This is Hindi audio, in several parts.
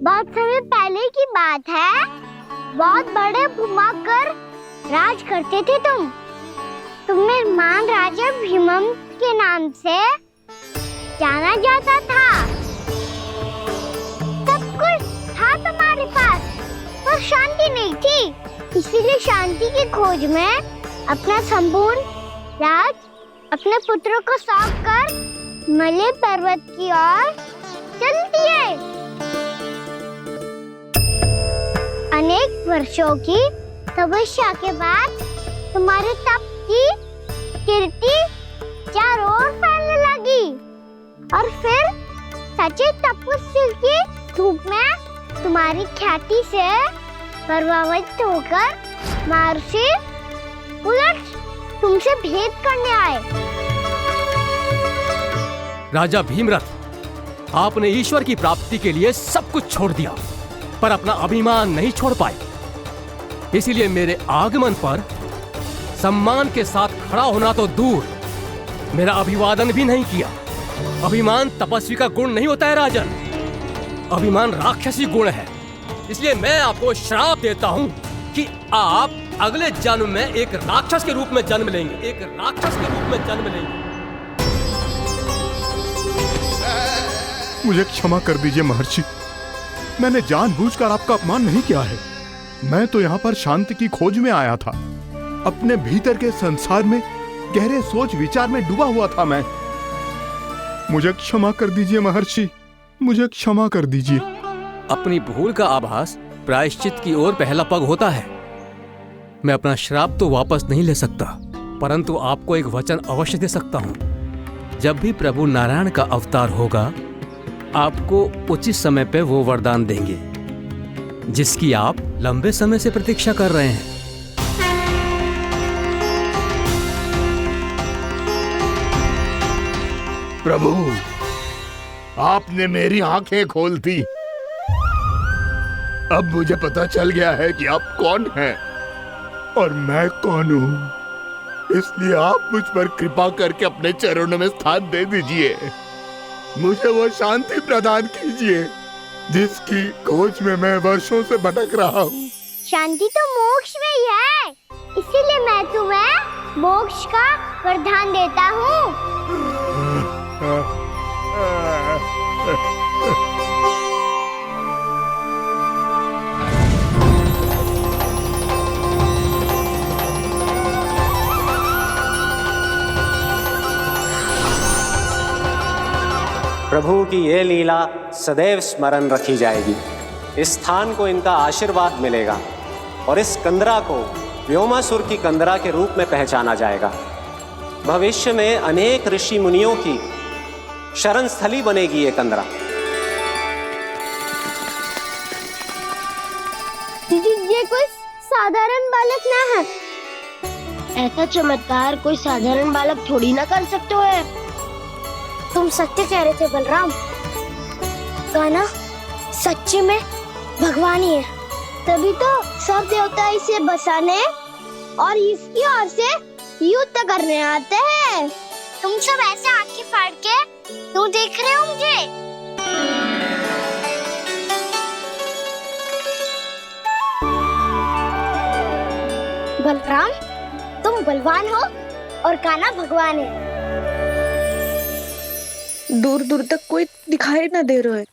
बहुत समय पहले की बात है। बहुत बड़े भूमाकर राज करते थे तुम्हें महान राजा भीमम के नाम से जाना जाता था। सब कुछ था तुम्हारे पास, पर शांति नहीं थी। इसीलिए शांति की खोज में अपना संपूर्ण राज अपने पुत्रों को सौंप कर मलय पर्वत की ओर चल दिए। अनेक वर्षों की तपस्या के बाद तुम्हारे तप की कीर्ति चारों ओर फैलने लगी और फिर सच्चे तपस्वी के रूप में तुम्हारी ख्याति से प्रभावित होकर महर्षि उलट तुमसे भेंट करने आए। राजा भीमरथ, आपने ईश्वर की प्राप्ति के लिए सब कुछ छोड़ दिया, पर अपना अभिमान नहीं छोड़ पाए। इसीलिए मेरे आगमन पर सम्मान के साथ खड़ा होना तो दूर, मेरा अभिवादन भी नहीं किया। अभिमान तपस्वी का गुण नहीं होता है राजन, अभिमान राक्षसी गुण है। इसलिए मैं आपको श्राप देता हूँ कि आप अगले जन्म में एक राक्षस के रूप में जन्म लेंगे, एक राक्षस के रूप में जन्म लेंगे। मुझे क्षमा कर दीजिए महर्षि, मैंने जानबूझकर आपका अपमान नहीं किया है। मैं तो यहाँ पर शांति की खोज में आया था। अपने भीतर के संसार में गहरे सोच विचार में डूबा हुआ था मैं। मुझे क्षमा कर दीजिए महर्षि, मुझे क्षमा कर दीजिए। अपनी भूल का आभास प्रायश्चित की ओर पहला पग होता है। मैं अपना श्राप तो वापस नहीं ले सकता, परंतु आपको एक वचन अवश्य दे सकता हूँ। जब भी प्रभु नारायण का अवतार होगा, आपको उचित समय पे वो वरदान देंगे जिसकी आप लंबे समय से प्रतीक्षा कर रहे हैं। प्रभु, आपने मेरी आंखें खोल दी। अब मुझे पता चल गया है कि आप कौन हैं और मैं कौन हूँ। इसलिए आप मुझ पर कृपा करके अपने चरणों में स्थान दे दीजिए। मुझे वो शांति प्रदान कीजिए जिसकी खोज में मैं वर्षों से भटक रहा हूँ। शांति तो मोक्ष में ही है, इसीलिए मैं तुम्हें मोक्ष का वरदान देता हूँ। प्रभु की ये लीला सदैव स्मरण रखी जाएगी। इस स्थान को इनका आशीर्वाद मिलेगा और इस कंदरा को व्योमासुर की कंदरा के रूप में पहचाना जाएगा। भविष्य में अनेक ऋषि मुनियों की शरण स्थली बनेगी ये कंदरा। ये कोई साधारण बालक ना है। ऐसा चमत्कार कोई साधारण बालक थोड़ी ना कर सकते है। तुम सत्य कह रहे थे बलराम, गाना सच्ची में भगवान ही है। तभी तो सब देवता इसे बसाने और इसकी ओर से युद्ध करने आते हैं। तुम सब ऐसे आंखें फाड़ के क्यों देख रहे हो मुझे? बलराम, तुम बलवान हो और कान्हा भगवान है। दूर दूर तक कोई दिखाई न दे रहा है।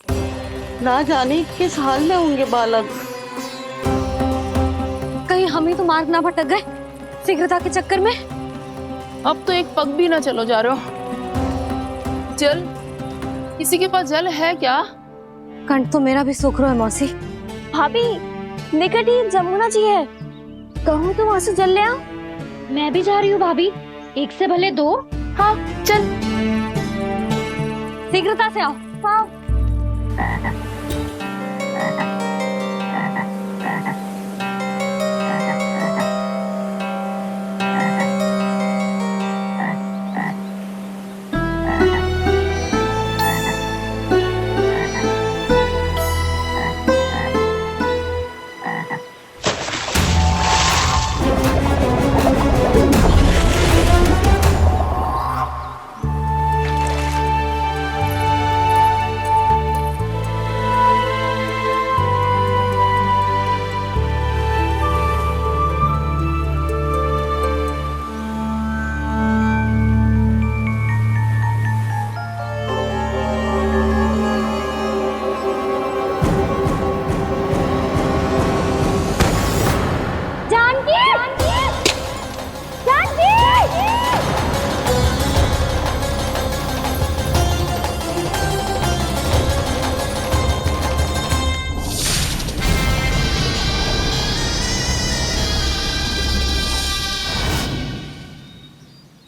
ना जाने किस हाल में होंगे बालक। कहीं हम ही तो मार्ग ना भटक गए शीघ्रता के चक्कर में। अब तो एक पग भी ना चलो जा रहे हो। जल, किसी के पास जल है क्या? कंठ तो मेरा भी सूख रहा है मौसी। भाभी, निकट ही जमुना जी है, कहूँ तो वहाँ से जल ले आओ। मैं भी जा रही हूँ भाभी, एक से भले दो। हाँ चल, शीघ्रता से आओ। हाँ।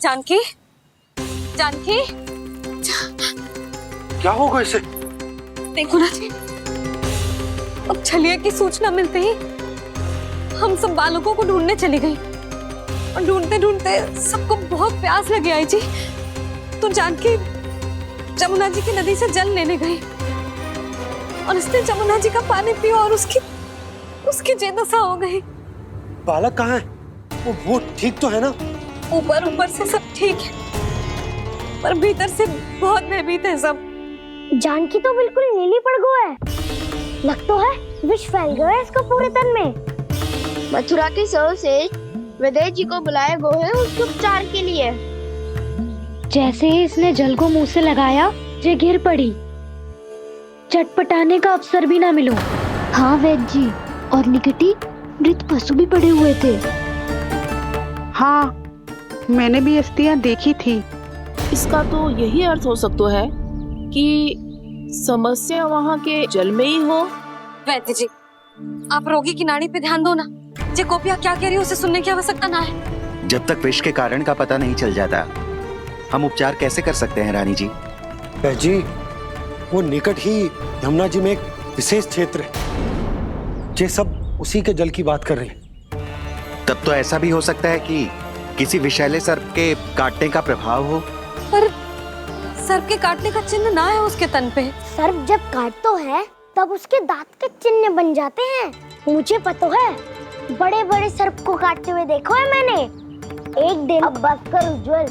जानकी, जानकी, क्या होगा इसे? देखो ना जी, अब छलिया की सूचना मिलते ही हम सब बालकों को ढूंढने चली गई और ढूंढते ढूंढते सबको बहुत प्यास लगी आई जी। तो जानकी जमुना जी की नदी से जल लेने गई और उसने जमुना जी का पानी पिया और उसकी जेदशा हो गई। बालक कहाँ है? वो ठीक तो है ना? ऊपर ऊपर से सब ठीक है, पर भीतर से बहुत भयभीत है सब। जानकी तो बिल्कुल नीली पड़ गई है। लग तो है विष फैल गया है इसको पूरे तन में। मथुरा के सर्वश्रेष्ठ विदेह जी को बुलाए गए हैं उसके उपचार के लिए। जैसे ही इसने जल को मुंह से लगाया, ये गिर पड़ी। चटपटाने का अवसर भी ना मिलो। हाँ वैद्य जी, और निकटी मृत पशु भी पड़े हुए थे। हाँ, मैंने भी अस्थियां देखी थी। इसका तो यही अर्थ हो सकता है कि समस्या वहाँ के जल में ही हो। वैद्य जी, आप रोगी की नाड़ी पे ध्यान दो ना। जे गोपिया क्या कह रही है उसे सुनने की आवश्यकता ना है। जब तक विष के कारण का पता नहीं चल जाता, हम उपचार कैसे कर सकते हैं रानी जी? जी, वो निकट ही यमुना जी में एक विशेष क्षेत्र है, ये सब उसी के जल की बात कर रहे हैं। तब तो ऐसा भी हो सकता है कि किसी विषैले सर्प के काटने का प्रभाव हो। पर सर्प के काटने का चिन्ह ना है उसके तन पे। सर्प जब काटता है तब उसके दांत के चिन्ह बन जाते हैं। मुझे पता है, बड़े बड़े सर्प को काटते हुए देखो है मैंने। एक दिन अब बात कर उज्जवल,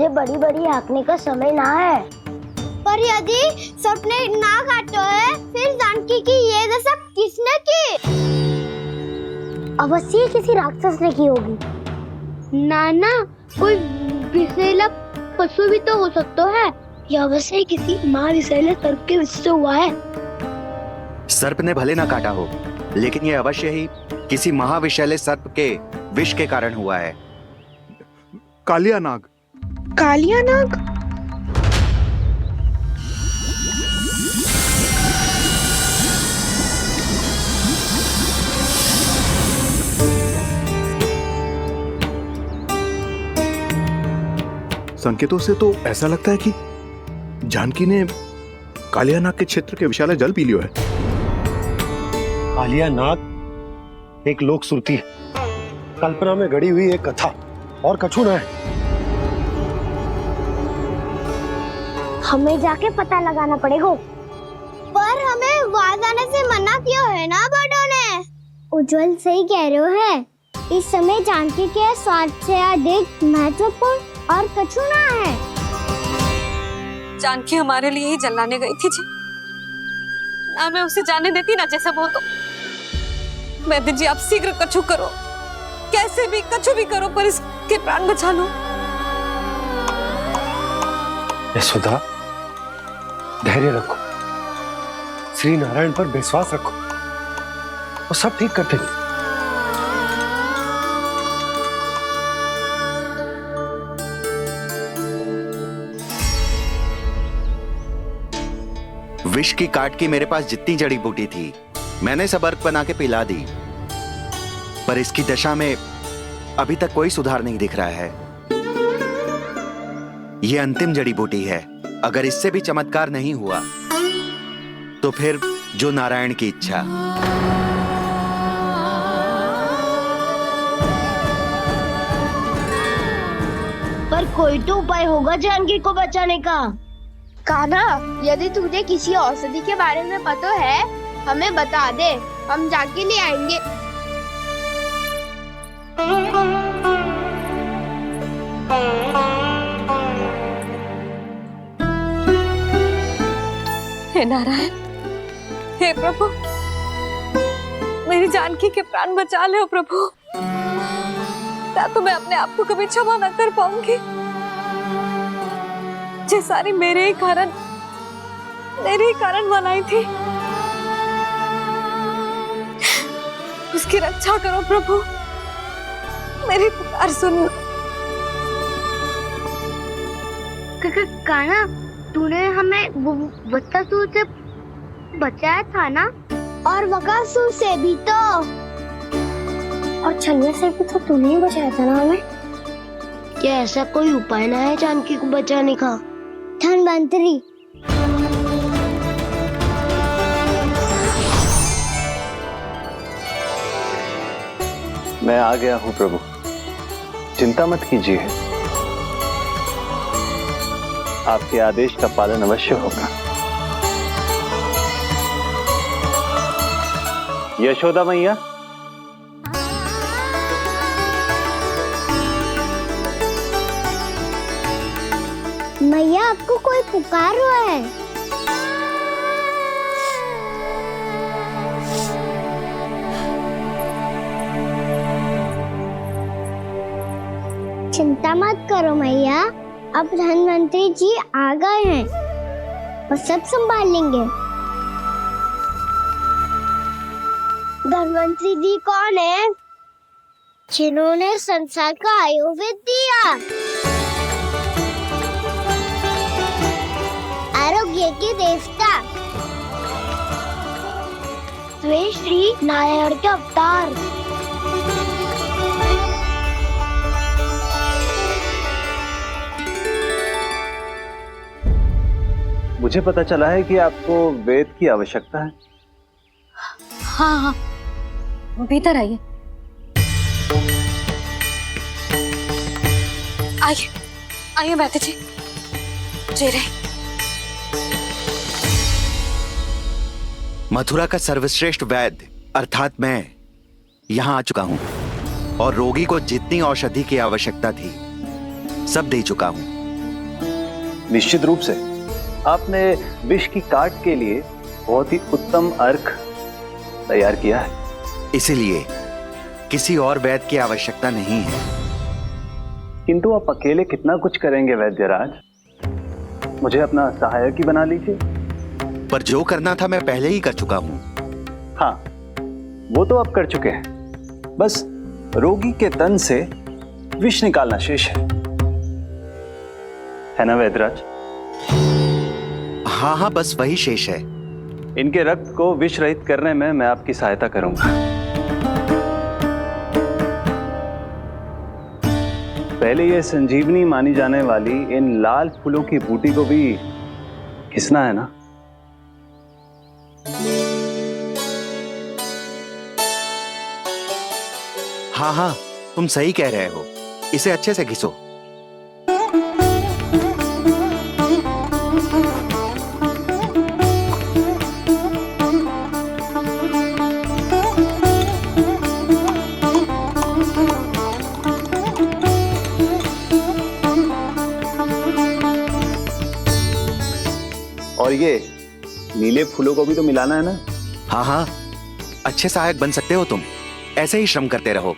ये बड़ी बड़ी हाँकने का समय ना है। पर यदि सर्प ने ना काटा है, फिर जानकी की ये दशा किसने की? अवश्य किसी राक्षस ने की होगी। नाना, कोई विषैला पशु भी तो हो सकता है। यह अवश्य किसी महाविषैले सर्प के विष से हुआ है। सर्प ने भले ना काटा हो, लेकिन यह अवश्य ही किसी महाविषैले सर्प के विष के कारण हुआ है। कालिया नाग। कालिया नाग? संकेतों से तो ऐसा लगता है कि जानकी ने कालिया नाग के क्षेत्र के विशाल जल पी लियो है। कालिया नाग एक लोक सुरती है, कल्पना में गढ़ी हुई एक कथा, और कछु ना है। हमें जाके पता लगाना पड़ेगा। पर हमें वहां जाने से मना किया है ना बड़ों ने। उज्जवल सही कह रहे हो है। इस समय जानकी के स्वार्थ से अधिक महत्वपूर्ण और कछु ना है। जानकी हमारे लिए ही जलाने गई थी जी। ना मैं उसे जाने देती ना जैसा वो तो। वैद्य जी, आप शीघ्र कछु करो, कैसे भी कछु भी करो, पर इसके प्राण बचा लो। यशोदा, धैर्य रखो, श्री नारायण पर विश्वास रखो, वो सब ठीक कर देंगे। विष की काट की मेरे पास जितनी जड़ी बूटी थी, मैंने सब अर्क बना के पिला दी, पर इसकी दशा में अभी तक कोई सुधार नहीं दिख रहा है। यह अंतिम जड़ी बूटी है। अगर इससे भी चमत्कार नहीं हुआ, तो फिर जो नारायण की इच्छा। पर कोई तो उपाय होगा जानकी को बचाने का। कान्हा, यदि तुझे किसी औषधि के बारे में पता है, हमें बता दे, हम जाके ले आएंगे। हे नारायण, हे प्रभु, मेरी जानकी के प्राण बचा ले प्रभु। क्या तो मैं अपने आप को कभी क्षमा न कर पाऊंगी। ये सारी मेरे ही कारण बनाई थी। उसकी रक्षा करो प्रभु, मेरी पुकार सुनो। कान्हा, तूने हमें वत्सासुर से बचाया था ना? और बकासुर से भी तो। और छलिया से भी तो तूने ही बचाया था ना हमें। क्या ऐसा कोई उपाय ना है जानकी को बचाने का? धनवंतरी, मैं आ गया हूं प्रभु, चिंता मत कीजिए, आपके आदेश का पालन अवश्य होगा। यशोदा मैया, मैया आपको कोई पुकार रहा है। चिंता मत करो मैया, अब धनवंतरी जी आ गए हैं और सब संभाल लेंगे। धनवंतरी जी कौन है? जिन्होंने संसार का आयुर्वेद दिया, आरोग्य के देवता, वे श्री नारायण के अवतार। मुझे पता चला है कि आपको वेद की आवश्यकता है। हाँ हाँ, भीतर आइए। आइए आइए बैठे जी। जी रहे। मथुरा का सर्वश्रेष्ठ वैद्य अर्थात मैं यहाँ आ चुका हूँ और रोगी को जितनी औषधि की आवश्यकता थी सब दे चुका हूँ। निश्चित रूप से आपने विष की काट के लिए बहुत ही उत्तम अर्क तैयार किया है, इसीलिए किसी और वैद्य की आवश्यकता नहीं है। किंतु आप अकेले कितना कुछ करेंगे वैद्यराज, मुझे अपना सहायक ही बना लीजिए। पर जो करना था मैं पहले ही कर चुका हूँ। हाँ, वो तो आप कर चुके हैं, बस रोगी के तन से विष निकालना शेष है ना वैद्यराज? हाँ हाँ, बस वही शेष है। इनके रक्त को विष रहित करने में मैं आपकी सहायता करूंगा। पहले ये संजीवनी मानी जाने वाली इन लाल फूलों की बूटी को भी घिसना है ना? हाँ हाँ, तुम सही कह रहे हो, इसे अच्छे से घिसो। और ये नीले फूलों को भी तो मिलाना है ना? हाँ हाँ, अच्छे सहायक बन सकते हो तुम, ऐसे ही श्रम करते रहो।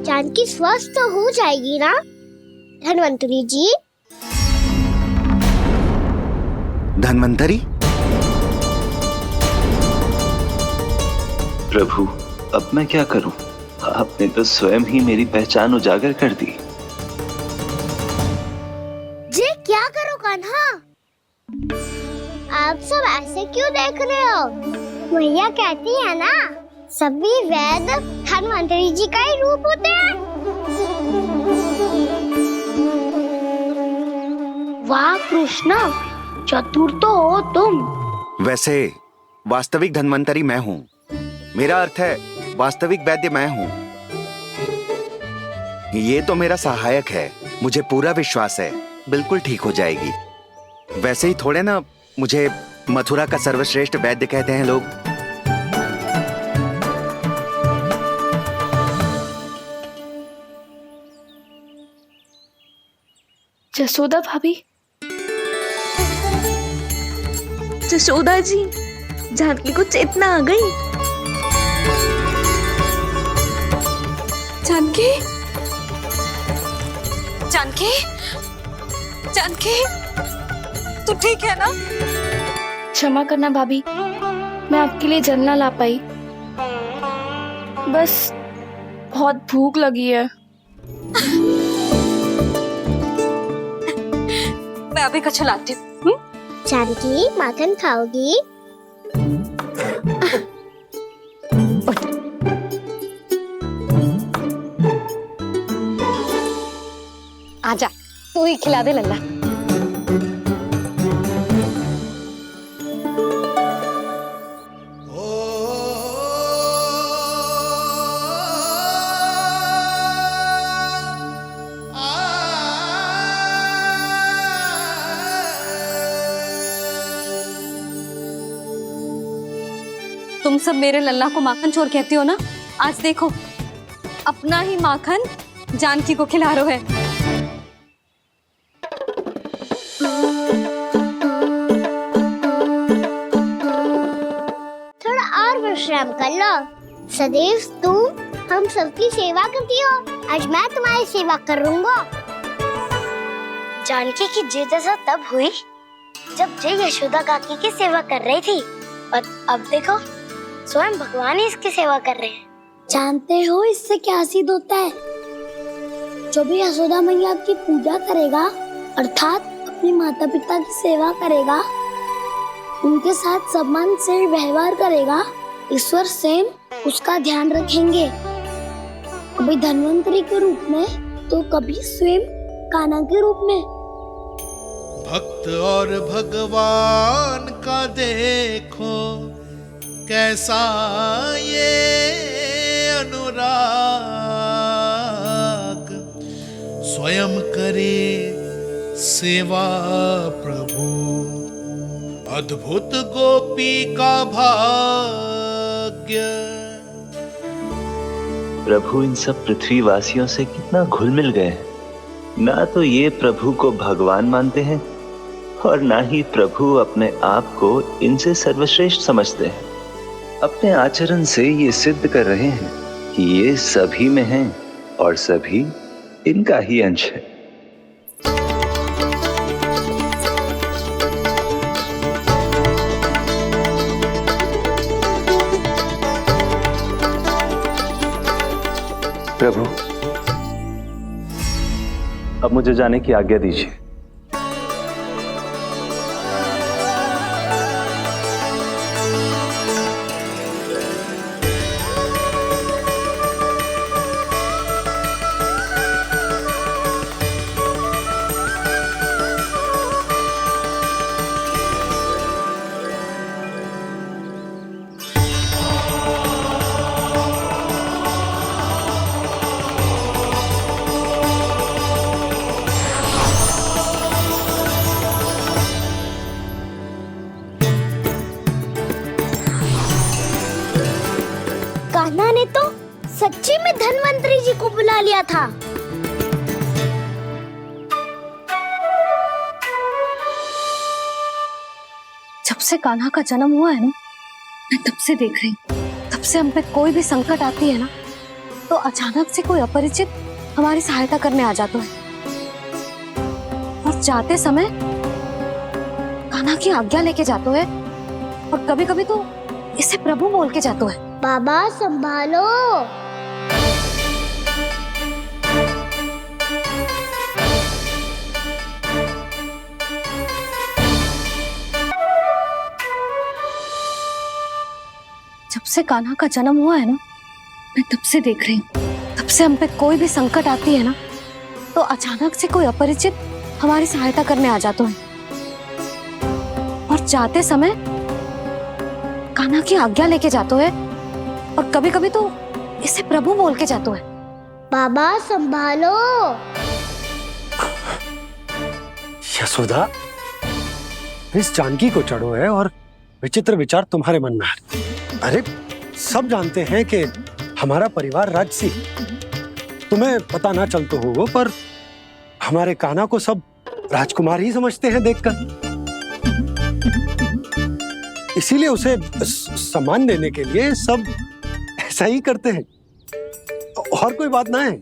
जानकी स्वस्थ हो जाएगी ना धनवंतरी जी? धनवंतरी? प्रभु, अब मैं क्या करूं? आपने तो स्वयं ही मेरी पहचान उजागर कर दी। जी क्या करो कान्हा? आप सब ऐसे क्यों देख रहे हो? मैया कहती है ना, सभी वैद्य धनवंतरी जी का ही रूप होते हैं। वाह कृष्णा, चतुर तो हो तुम। वैसे वास्तविक धन्वंतरी मैं हूँ, मेरा अर्थ है वास्तविक वैद्य मैं हूँ। ये तो मेरा सहायक है, मुझे पूरा विश्वास है बिल्कुल ठीक हो जाएगी। वैसे ही थोड़े ना मुझे मथुरा का सर्वश्रेष्ठ वैद्य कहते हैं लोग। जसोदा भाभी, जसोदा जी, जानकी को चेतना आ गई। जानकी, जानकी, जानकी, तू ठीक है ना? क्षमा करना भाभी, मैं आपके लिए जल ना ला पाई। बस बहुत भूख लगी है। मैं अभी कच्छ लाती हूँ। जानकी, माखन खाओगी? आजा, तू ही खिला दे लल्ला। तुम सब मेरे लल्ला को माखन चोर कहती हो ना? आज देखो, अपना ही माखन जानकी को खिला रहे हो। थोड़ा और विश्राम कर लो। सदैव तुम हम सबकी सेवा करती हो, आज मैं तुम्हारी सेवा करूंगा। जानकी की जिद तब हुई जब जय यशोदा काकी की सेवा कर रही थी, और अब देखो स्वयं भगवान ही इसकी सेवा कर रहे हैं। जानते हो इससे क्या सिद्ध होता है? जो भी यशोदा मैया की पूजा करेगा, अर्थात अपने माता पिता की सेवा करेगा, उनके साथ सम्मान से व्यवहार करेगा, ईश्वर स्वयं उसका ध्यान रखेंगे। कभी धन्वंतरी के रूप में तो कभी स्वयं कान्हा के रूप में। भक्त और भगवान का देखो कैसा ये अनुराग, स्वयं करे सेवा प्रभु, अद्भुत गोपी का भाग्य। प्रभु इन सब पृथ्वीवासियों से कितना घुल मिल गए हैं। ना तो ये प्रभु को भगवान मानते हैं और ना ही प्रभु अपने आप को इनसे सर्वश्रेष्ठ समझते हैं। अपने आचरण से ये सिद्ध कर रहे हैं कि ये सभी में हैं और सभी इनका ही अंश है। प्रभु, अब मुझे जाने की आज्ञा दीजिए। कान्हा ने तो सच्ची में धन्वंतरी जी को बुला लिया था। जब से कान्हा का जन्म हुआ है ना, मैं तब से देख रही हूँ, तब से हम पे कोई भी संकट आती है ना, तो अचानक से कोई अपरिचित हमारी सहायता करने आ जाता है, और जाते समय कान्हा की आज्ञा लेके जाते है, और कभी कभी तो इसे प्रभु बोल के जाते है। बाबा संभालो। जब से कान्हा का जन्म हुआ है ना, मैं तब से देख रही हूँ, तब से हम पे कोई भी संकट आती है ना, तो अचानक से कोई अपरिचित हमारी सहायता करने आ जाता है, और जाते समय कान्हा की आज्ञा लेके जाते है, और कभी कभी तो इसे प्रभु बोल के जाते है। बाबा संभालो। यशोदा, इस जानकी को चढ़ो है और विचित्र विचार तुम्हारे मन में है। अरे सब जानते हैं कि हमारा परिवार राजसी, तुम्हें पता ना चलता हो वो, पर हमारे कान्हा को सब राजकुमार ही समझते हैं देखकर। इसीलिए उसे सम्मान देने के लिए सब ऐसा ही करते हैं, और कोई बात ना है।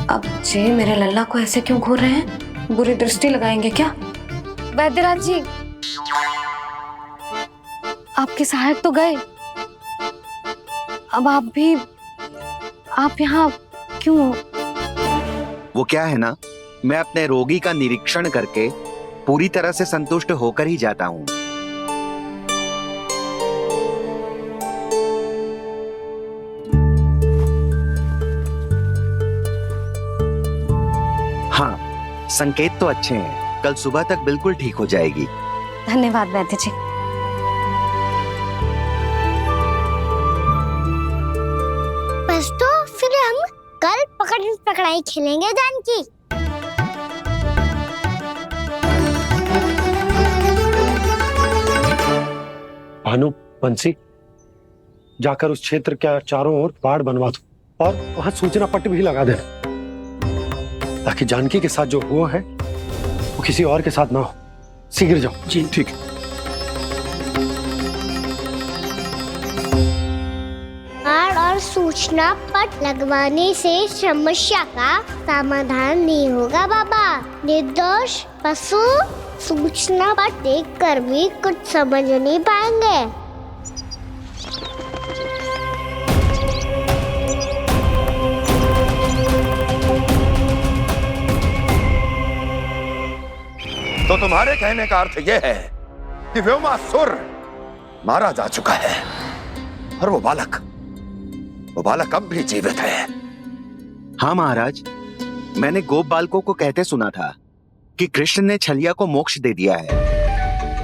अब जे मेरे लल्ला को ऐसे क्यों घूर रहे हैं? बुरी दृष्टि लगाएंगे क्या? वैद्यराज जी, आपके सहायक तो गए, अब आप यहाँ क्यों? वो क्या है ना, मैं अपने रोगी का निरीक्षण करके पूरी तरह से संतुष्ट होकर ही जाता हूँ। हाँ, संकेत तो अच्छे हैं, कल सुबह तक बिल्कुल ठीक हो जाएगी। धन्यवाद वैद्य जी। बस तो फिर हम कल पकड़न पकड़ाई खेलेंगे जानकी। भानु, बंसी, जाकर उस क्षेत्र के चारों ओर बाड़ बनवा दो और वहां सूचना पट्ट भी लगा देना, ताकि जानकी के साथ जो हुआ है वो किसी और के साथ ना हो। शीघ्र जाओ। जी ठीक है। और सूचना पट लगवाने से समस्या का समाधान नहीं होगा बाबा। निर्दोष पशु सूचना पट देखकर भी कुछ समझ नहीं पाएंगे। तो तुम्हारे कहने का अर्थ यह है कि व्योमासुर मारा जा चुका है और वो बालक अब भी जीवित है। हाँ महाराज, मैंने गोप बालकों को कहते सुना था कि कृष्ण ने छलिया को मोक्ष दे दिया है,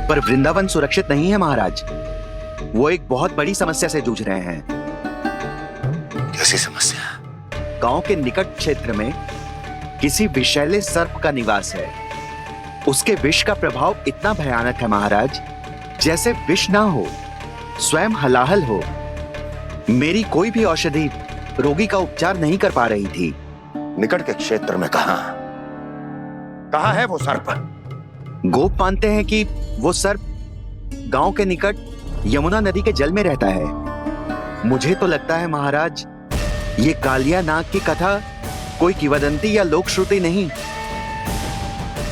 पर वृंदावन सुरक्षित नहीं है महाराज। वो एक बहुत बड़ी समस्या से जूझ रहे हैं। कैसी समस्या? गांव के निकट क्षेत्र में किसी विषैले सर्प का निवास है। उसके विष का प्रभाव इतना भयानक है महाराज, जैसे विष ना हो, स्वयं हलाहल हो। मेरी कोई भी औषधि रोगी का उपचार नहीं कर पा रही थी। निकट के क्षेत्र में कहाँ है वो सर्प? गोप मानते हैं कि वो सर्प गांव के निकट यमुना नदी के जल में रहता है। मुझे तो लगता है महाराज, ये कालिया नाग की कथा कोई किंवदंती या लोक श्रुति नहीं,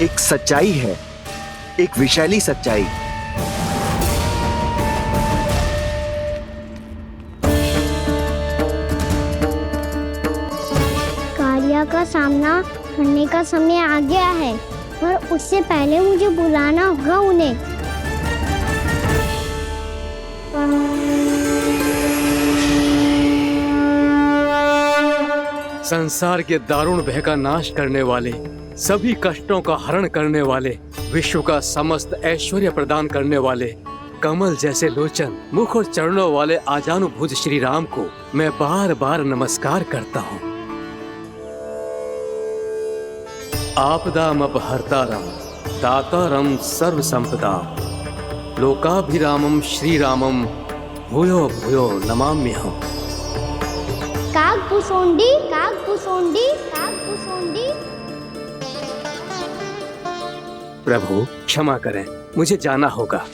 एक सच्चाई है, एक विशैली सच्चाई। कालिया का सामना करने का समय आ गया है, पर उससे पहले मुझे बुलाना होगा उन्हें। संसार के दारुण भय का नाश करने वाले, सभी कष्टों का हरण करने वाले, विश्व का समस्त ऐश्वर्य प्रदान करने वाले, कमल जैसे लोचन, मुख और चरणों वाले आजानुभुज श्री राम को मैं बार बार नमस्कार करता हूँ। आपदामपहर्तारं दातारं सर्व संपदा, लोकाभिरामं श्री रामं भूयो भूयो नमाम्यहम्। काकभूसुंडी, काकभूसुंडी, काकभूसुंडी। प्रभु क्षमा करें, मुझे जाना होगा।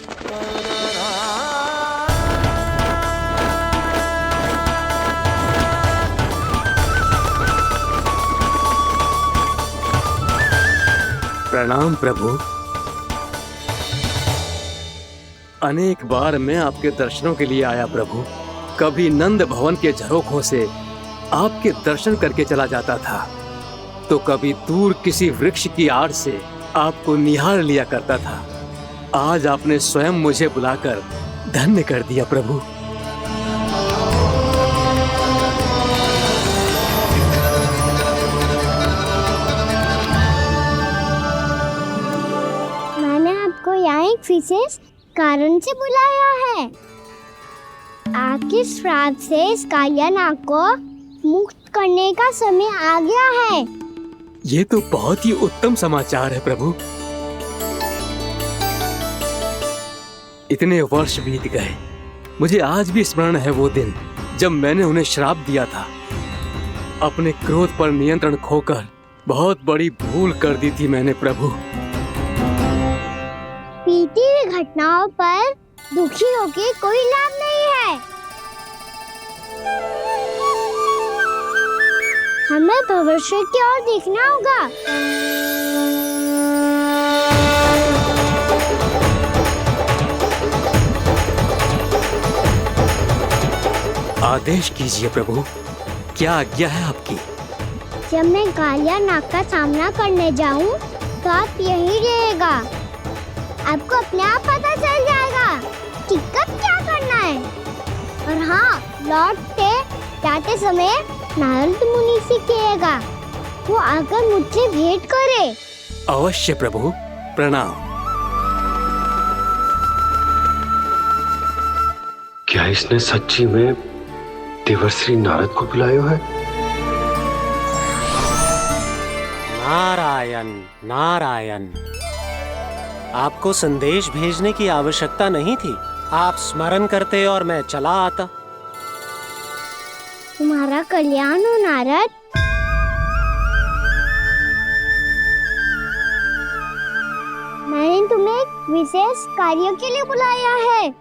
प्रणाम प्रभु। अनेक बार मैं आपके दर्शनों के लिए आया प्रभु। कभी नंद भवन के झरोखों से आपके दर्शन करके चला जाता था, तो कभी दूर किसी वृक्ष की आड़ से आपको निहार लिया करता था। आज आपने स्वयं मुझे बुलाकर धन्य कर दिया प्रभु। मैंने आपको यहाँ एक विशेष कारण से बुलाया है। आपके श्राप से इस कालिया नाग को मुक्त करने का समय आ गया है। ये तो बहुत ही उत्तम समाचार है प्रभु। इतने वर्ष बीत गए, मुझे आज भी स्मरण है वो दिन जब मैंने उन्हें श्राप दिया था। अपने क्रोध पर नियंत्रण खोकर बहुत बड़ी भूल कर दी थी मैंने प्रभु। बीती हुई घटनाओं पर दुखी होके कोई लाभ नहीं है। हमें भविष्य की ओर देखना होगा। आदेश कीजिए प्रभु, क्या आज्ञा है आपकी? जब मैं कालिया नाग का सामना करने जाऊं, तो आप यही रहेगा। आपको अपने आप पता चल जाएगा कि कब क्या करना है। और हाँ, लौटते जाते समय नारद मुनि से कहेगा, वो आकर मुझसे भेंट करे। अवश्य प्रभु, प्रणाम। क्या इसने सच्ची में देवर्षि नारद को बुलाया है? नारायण नारायण, आपको संदेश भेजने की आवश्यकता नहीं थी। आप स्मरण करते और मैं चला आता। तुम्हारा कल्याण हो नारद। मैंने तुम्हें एक विशेष कार्य के लिए बुलाया है।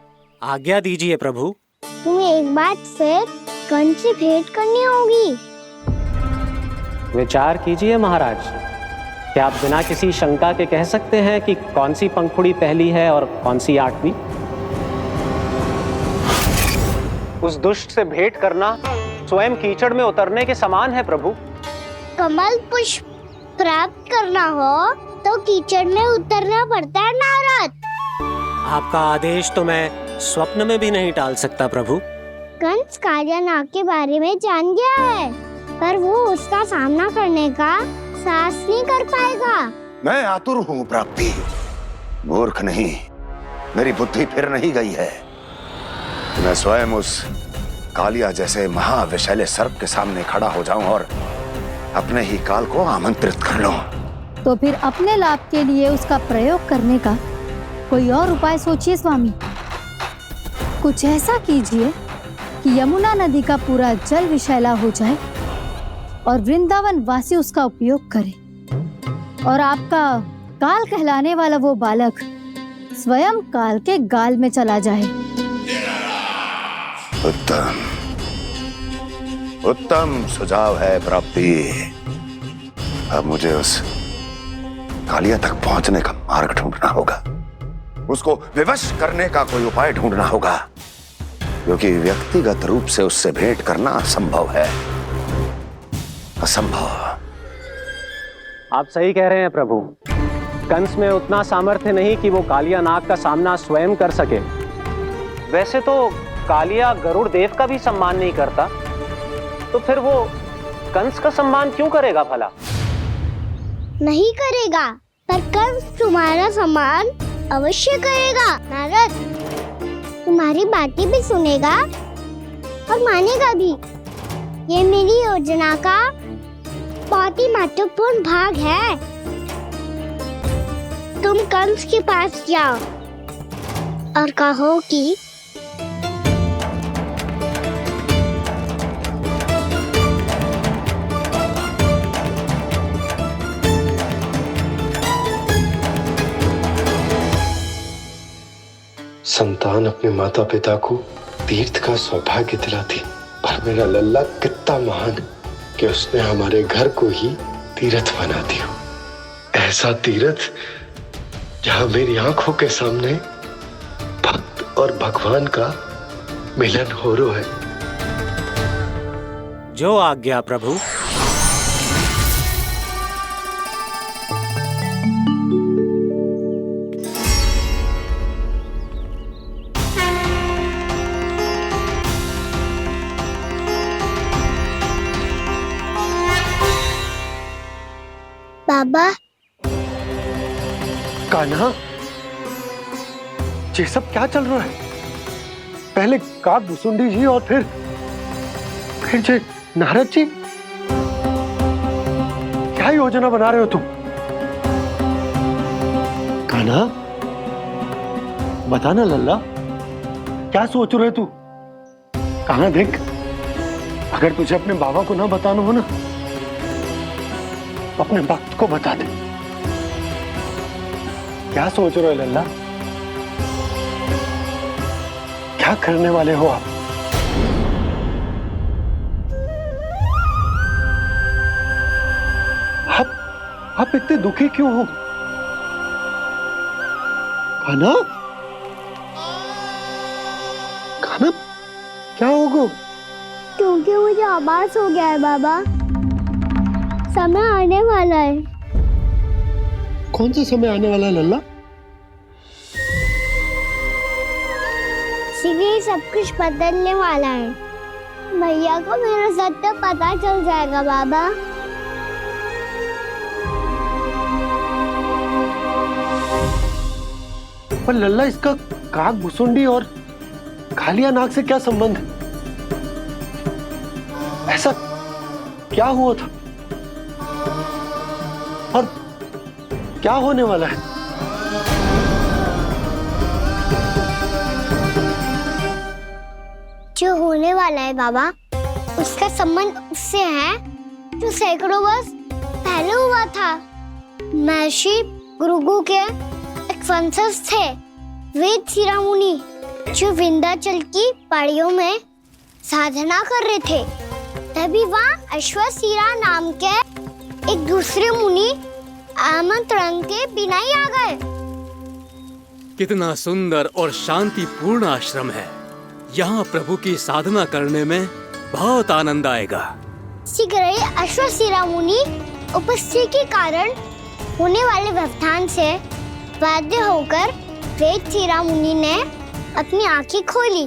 आज्ञा दीजिए प्रभु। तुम्हें एक बार फिर कंस से भेंट करनी होगी। विचार कीजिए महाराज, क्या आप बिना किसी शंका के कह सकते हैं कि कौन सी पंखुड़ी पहली है और कौन सी आठवीं? उस दुष्ट से भेंट करना स्वयं कीचड़ में उतरने के समान है प्रभु। कमल पुष्प प्राप्त करना हो तो कीचड़ में उतरना पड़ता है नारद। आपका आदेश तो मैं स्वप्न में भी नहीं टाल सकता प्रभु। कंस कालिया नाग के बारे में जान गया है, पर वो उसका सामना करने का साहस नहीं कर पाएगा। मैं आतुर हूँ प्राप्ति, मूर्ख नहीं। मेरी बुद्धि फिर नहीं गई है। मैं स्वयं उस कालिया जैसे महाविषैले सर्प के सामने खड़ा हो जाऊं और अपने ही काल को आमंत्रित कर लूं। तो फिर अपने लाभ के लिए उसका प्रयोग करने का कोई और उपाय सोचिए स्वामी। कुछ ऐसा कीजिए कि यमुना नदी का पूरा जल विषैला हो जाए और वृंदावन वासी उसका उपयोग करे और आपका काल कहलाने वाला वो बालक स्वयं काल के गाल में चला जाए। उत्तम उत्तम सुझाव है प्राप्ति। अब मुझे उस कालिया तक पहुंचने का मार्ग ढूंढना होगा। उसको विवश करने का कोई उपाय ढूंढना होगा, क्योंकि व्यक्तिगत रूप से उससे भेंट करना असंभव है। असंभव। आप सही कह रहे हैं प्रभु। कंस में उतना सामर्थ्य नहीं कि वो कालिया नाग का सामना स्वयं कर सके। वैसे तो कालिया गरुड़ देव का भी सम्मान नहीं करता, तो फिर वो कंस का सम्मान क्यों करेगा भला? नहीं करेगा, पर कंस तुम्हारा सम्मान अवश्य करेगा नारद। तुम्हारी बातें भी सुनेगा और मानेगा भी। ये मेरी योजना का बहुत ही महत्वपूर्ण भाग है। तुम कंस के पास जाओ और कहो कि संतान अपने माता पिता को तीर्थ का सौभाग्य दिलाती, और मेरा लल्ला कितना महान कि उसने हमारे घर को ही तीर्थ बना दिया। ऐसा तीर्थ जहां मेरी आंखों के सामने भक्त और भगवान का मिलन हो रहा है। जो आज्ञा प्रभु। बाबा, कान्हा, ये सब क्या चल रहा है? पहले काक भुसुंडी जी और फिर जे नारद जी। क्या योजना बना रहे हो तुम? कान्हा, बताना लल्ला, क्या सोच रहे तू? कान्हा देख, अगर तुझे अपने बाबा को ना बताना हो ना, तो अपने भक्त को बता दे। क्या सोच रहे हो लल्ला? क्या करने वाले हो आप? आप इतने दुखी क्यों हो? कान्हा, कान्हा, क्या होगा? क्योंकि मुझे आभास हो गया है बाबा, समय आने वाला है। कौन सा समय आने वाला है लल्ला? शीघ्र ही सब कुछ बदलने वाला है। भैया को मेरा सत्य पता चल जाएगा बाबा। पर लल्ला, इसका काक भुसुंडी और कालिया नाग से क्या संबंध है? ऐसा क्या हुआ था और क्या होने वाला है? जो होने वाला है बाबा, उसका संबंध उससे है जो सैकड़ों वर्ष पहले हुआ था। महर्षि भृगु के एक वंशज थे वेद शिरोमणि, जो विंध्याचल की पहाड़ियों में साधना कर रहे थे। तभी वहाँ अश्वशिरा नाम के एक दूसरे मुनि आमंत्रण के बिना ही आ गए। कितना सुंदर और शांतिपूर्ण आश्रम है। यहाँ प्रभु की साधना करने में बहुत आनंद आएगा। शीघ्र ही अश्वशिरा मुनि उपस्थिति के कारण होने वाले व्यवधान से बाध्य होकर वेद शिरोमणि ने अपनी आंखें खोली।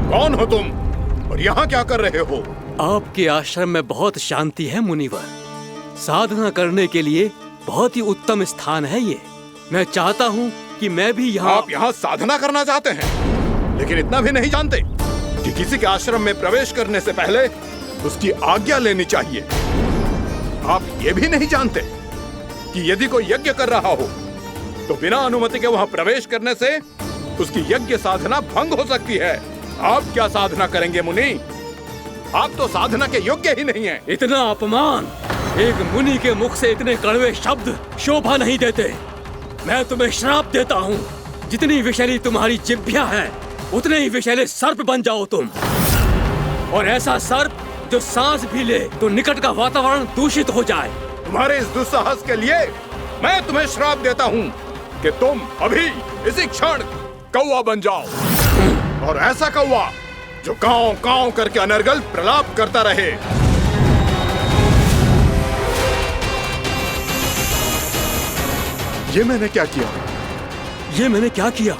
कौन हो तुम और यहाँ क्या कर रहे हो? आपके आश्रम में बहुत शांति है मुनिवर। साधना करने के लिए बहुत ही उत्तम स्थान है ये। मैं चाहता हूँ कि मैं भी यहाँ। आप यहाँ साधना करना चाहते हैं, लेकिन इतना भी नहीं जानते कि किसी के आश्रम में प्रवेश करने से पहले उसकी आज्ञा लेनी चाहिए। आप ये भी नहीं जानते कि यदि कोई यज्ञ कर रहा हो तो बिना अनुमति के वहाँ प्रवेश करने से उसकी यज्ञ साधना भंग हो सकती है। आप क्या साधना करेंगे मुनि? आप तो साधना के योग्य ही नहीं हैं। इतना अपमान! एक मुनि के मुख से इतने कड़वे शब्द शोभा नहीं देते। मैं तुम्हें श्राप देता हूँ, जितनी विषैली तुम्हारी जिह्वा है उतने ही विषैले सर्प बन जाओ तुम। और ऐसा सर्प जो सांस भी ले तो निकट का वातावरण दूषित हो जाए। तुम्हारे इस दुस्साहस के लिए मैं तुम्हें श्राप देता हूँ कि तुम अभी इसी क्षण कौवा बन जाओ, और ऐसा कौवा जो कांव कांव करके अनर्गल प्रलाप करता रहे। ये मैंने क्या किया? ये मैंने क्या किया?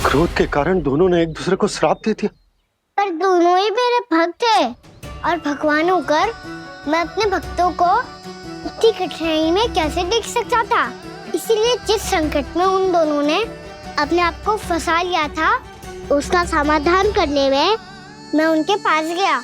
क्रोध के कारण दोनों ने एक दूसरे को श्राप दे दिया। पर दोनों ही मेरे भक्त हैं, और भगवान होकर मैं अपने भक्तों को इतनी कठिनाई में कैसे देख सकता था। इसीलिए जिस संकट में उन दोनों ने अपने आप को फंसा लिया था, उसका समाधान करने में मैं उनके पास गया।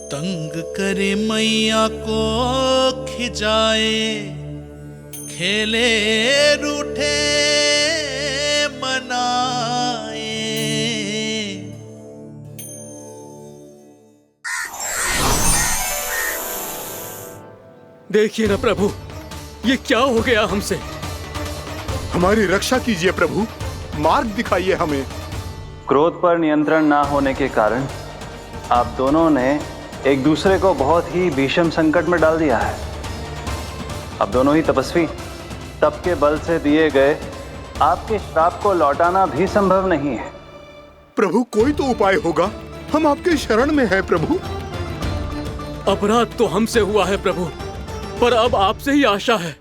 तंग करे मैया को खिजाए, खेले रूठे मनाए। देखिए ना प्रभु, ये क्या हो गया हमसे? हमारी रक्षा कीजिए प्रभु, मार्ग दिखाइए हमें। क्रोध पर नियंत्रण ना होने के कारण आप दोनों ने एक दूसरे को बहुत ही भीषण संकट में डाल दिया है। अब दोनों ही तपस्वी, तप के बल से दिए गए आपके श्राप को लौटाना भी संभव नहीं है। प्रभु कोई तो उपाय होगा, हम आपके शरण में हैं प्रभु। अपराध तो हमसे हुआ है प्रभु, पर अब आपसे ही आशा है।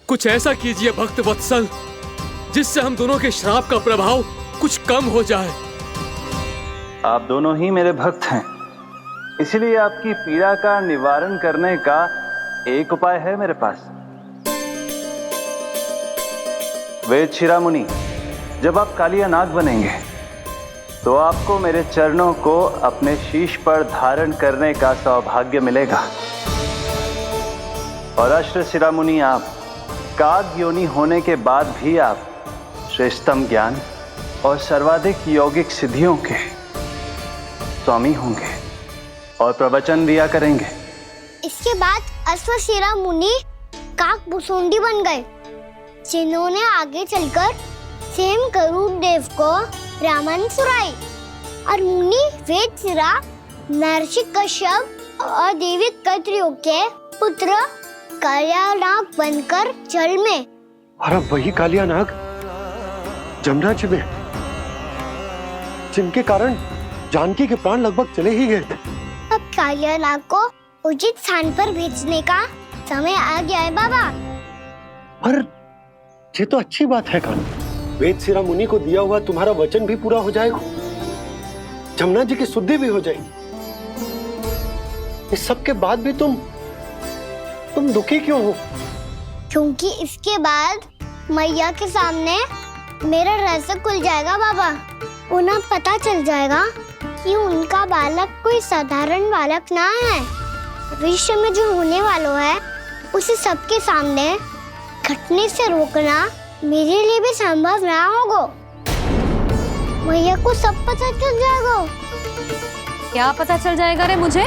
कुछ ऐसा कीजिए भक्त वत्सल जिससे हम दोनों के श्राप का प्रभाव कुछ कम हो जाए। आप दोनों ही मेरे भक्त हैं, इसलिए आपकी पीड़ा का निवारण करने का एक उपाय है मेरे पास। वेद शिरामुनि, जब आप कालिया नाग बनेंगे तो आपको मेरे चरणों को अपने शीश पर धारण करने का सौभाग्य मिलेगा। और अश्र शिरामुनि, आप काग योनि होने के बाद भी आप श्रेष्ठतम ज्ञान और सर्वाधिक यौगिक सिद्धियों के स्वामी होंगे और प्रवचन दिया करेंगे। इसके बाद अश्वशिरा मुनि काक भुसुंडी बन गए, जिन्होंने आगे चलकर सेम गरुड़ देव को रामायण सुनाई। और मुनि वेदशिरा महर्षि कश्यप और देवी कत्रियों के पुत्र कालिया नाग बनकर जल में। और अब वही कालिया नाग जमुना जी में, जिनके कारण जानकी के प्राण लगभग चले ही गए थे। अब कालिया नाग को उचित स्थान पर भेजने का समय आ गया है बाबा। पर ये तो अच्छी बात है कान्हा, वेदशिरा मुनि को दिया हुआ तुम्हारा वचन भी पूरा हो जाएगा, जमुना जी की शुद्धि भी हो जाएगी। इस सब के बाद भी तुम दुखी क्यों हो? क्योंकि इसके बाद मैया के सामने मेरा रहस्य खुल जाएगा बाबा। उन्हें पता चल जाएगा कि उनका बालक कोई साधारण बालक ना है। भविष्य में जो होने वाला है उसे सबके सामने घटने से रोकना मेरे लिए भी संभव ना होगा। मैया को सब पता चल जाएगा। क्या पता चल जाएगा रे मुझे?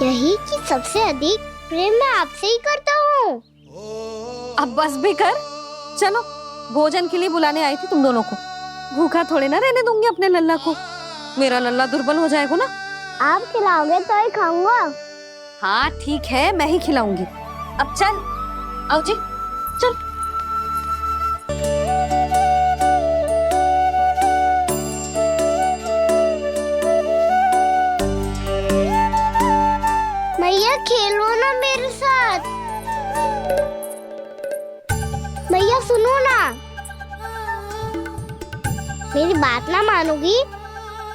यही कि सबसे अधिक प्रेम मैं आपसे ही करता हूँ। अब बस भी कर, चलो भोजन के लिए बुलाने आई थी तुम दोनों को। भूखा थोड़े ना रहने दूंगी अपने लल्ला को, मेरा लल्ला दुर्बल हो जाएगा ना। आप खिलाओगे तो ही खाऊंगा। हाँ ठीक है, मैं ही खिलाऊंगी। अब चल, आओ जी चल। मैया खेलो ना मेरे साथ। मैया सुनो ना, मेरी बात ना मानोगी?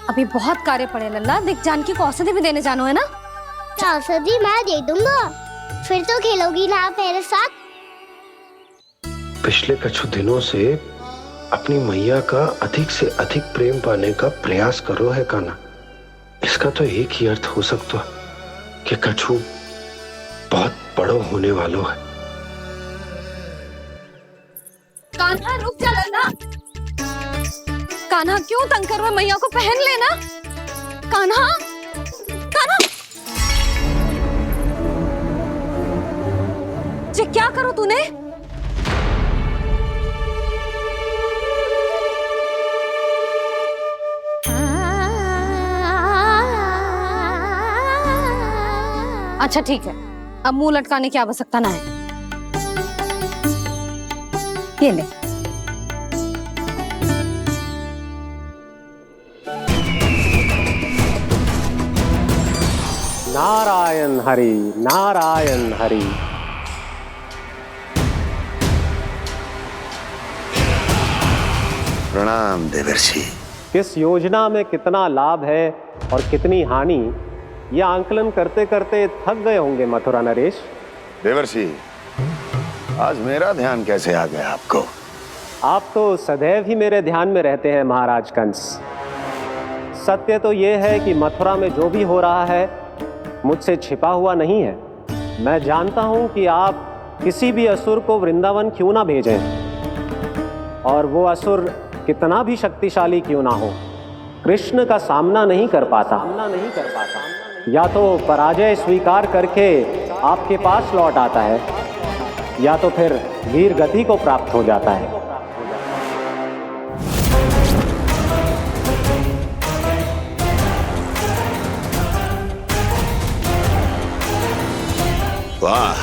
अभी बहुत कार्य पड़े लल्ला, देख जानकी को औषधि भी देने जानो है ना। औषधि मैं दे दूंगा, फिर तो खेलोगी ना आप मेरे साथ। पिछले कुछ दिनों से अपनी मैया का अधिक से अधिक प्रेम पाने का प्रयास करो है कान्हा। इसका तो एक ही अर्थ हो सकता कि कछु बहुत बड़ो होने वालों है। कान्हा रुक जा लल्ला। कान्हा क्यों तंग कर रहा है? मैया को पहन लेना। कान्हा, कान्हा, ये क्या करो तूने? अच्छा ठीक है, अब मुंह लटकाने की आवश्यकता ना है। ये ले। नारायण हरि, नारायण हरि। प्रणाम देवर्षि। किस योजना में कितना लाभ है और कितनी हानि, यह आंकलन करते करते थक गए होंगे मथुरा नरेश। देवर्षि, आज मेरा ध्यान कैसे आ गया आपको? आप तो सदैव ही मेरे ध्यान में रहते हैं महाराज कंस। सत्य तो यह है कि मथुरा में जो भी हो रहा है मुझसे छिपा हुआ नहीं है। मैं जानता हूं कि आप किसी भी असुर को वृंदावन क्यों ना भेजें, और वो असुर कितना भी शक्तिशाली क्यों ना हो, कृष्ण का सामना नहीं कर पाता। या तो पराजय स्वीकार करके आपके पास लौट आता है, या तो फिर वीर गति को प्राप्त हो जाता है। वाह,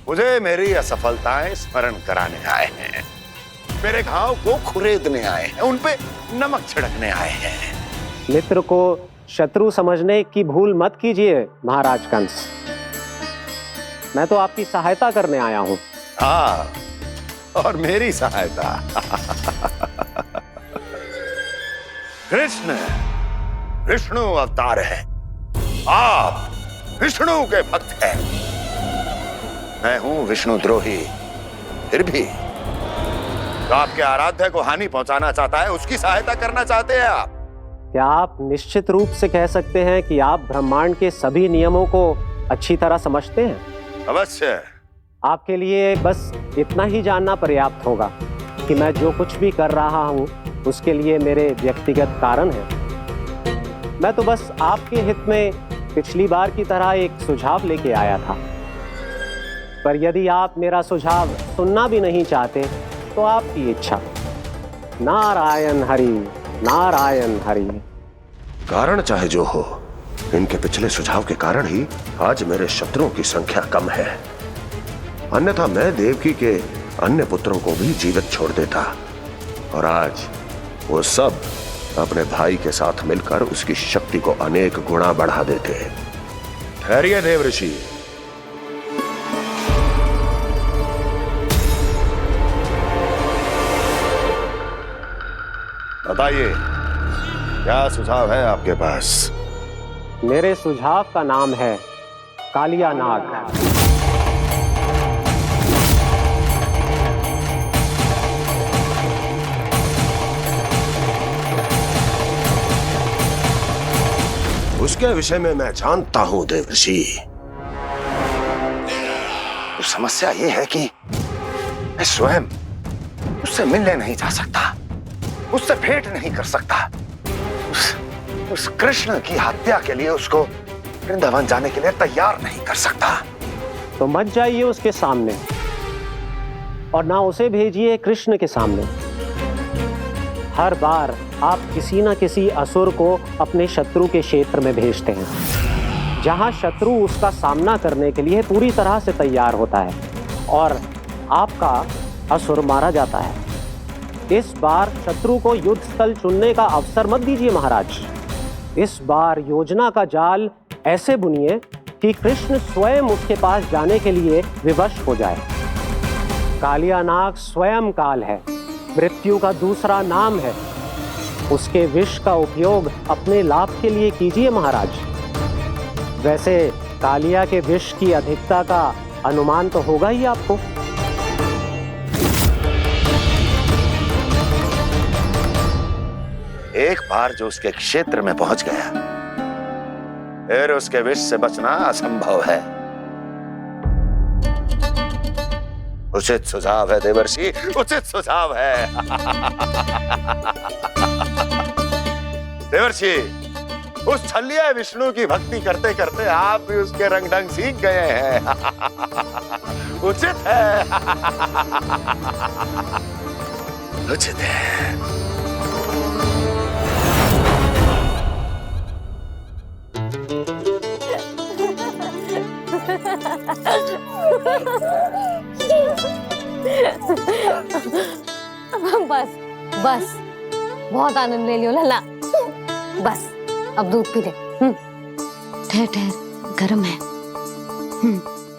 मुझे मेरी असफलताएं स्मरण कराने आए हैं, मेरे घाव को खुरेदने आए हैं, उन पे नमक छिड़कने आए हैं। मित्र को शत्रु समझने की भूल मत कीजिए महाराज कंस। मैं तो आपकी सहायता करने आया हूँ। हाँ, और मेरी सहायता। कृष्ण विष्णु अवतार है, आप विष्णु के भक्त हैं। मैं हूं विष्णु द्रोही, फिर भी तो आपके आराध्य को हानि पहुंचाना चाहता है, उसकी सहायता करना चाहते हैं आप। क्या आप निश्चित रूप से कह सकते हैं कि आप ब्रह्मांड के सभी नियमों को अच्छी तरह समझते हैं? अवश्य। आपके लिए बस इतना ही जानना पर्याप्त होगा कि मैं जो कुछ भी कर रहा हूं उसके लिए मेरे व्यक्तिगत कारण हैं। मैं तो बस आपके हित में पिछली बार की तरह एक सुझाव लेके आया था, पर यदि आप मेरा सुझाव सुनना भी नहीं चाहते तो आपकी इच्छा। नारायण हरि, नारायण हरि। कारण चाहे जो हो, इनके पिछले सुझाव के कारण ही आज मेरे शत्रुओं की संख्या कम है। अन्यथा मैं देवकी के अन्य पुत्रों को भी जीवित छोड़ देता, और आज वो सब अपने भाई के साथ मिलकर उसकी शक्ति को अनेक गुना बढ़ा देते। ठहरिए देव ऋषि, बताइए क्या सुझाव है आपके पास? मेरे सुझाव का नाम है कालिया नाग। उसके विषय में मैं जानता हूं देवर्षि। तो समस्या ये है कि मैं स्वयं उससे मिलने नहीं जा सकता, उससे भेंट नहीं कर सकता। उस कृष्ण की हत्या के लिए उसको वृंदावन जाने के लिए तैयार नहीं कर सकता। तो मत जाइए उसके सामने, और ना उसे भेजिए कृष्ण के सामने। हर बार आप किसी न किसी असुर को अपने शत्रु के क्षेत्र में भेजते हैं, जहां शत्रु उसका सामना करने के लिए पूरी तरह से तैयार होता है और आपका असुर मारा जाता है। इस बार शत्रु को युद्ध स्थल चुनने का अवसर मत दीजिए महाराज। इस बार योजना का जाल ऐसे बुनिए कि कृष्ण स्वयं उसके पास जाने के लिए विवश हो जाए। कालिया नाग स्वयं काल है, मृत्यु का दूसरा नाम है। उसके विष का उपयोग अपने लाभ के लिए कीजिए महाराज। वैसे कालिया के विष की अधिकता का अनुमान तो होगा ही आपको। एक बार जो उसके क्षेत्र में पहुंच गया, फिर उसके विष से बचना असंभव है। उचित सुझाव है देवर्षि, उचित सुझाव है। देवर्षि, उस छलिया विष्णु की भक्ति करते करते आप भी उसके रंग ढंग सीख गए हैं। उचित है, उचित है। बस बस, बहुत आनंद ले लियो लला। बस अब दूध पी ले। ठहर ठहर, गर्म है।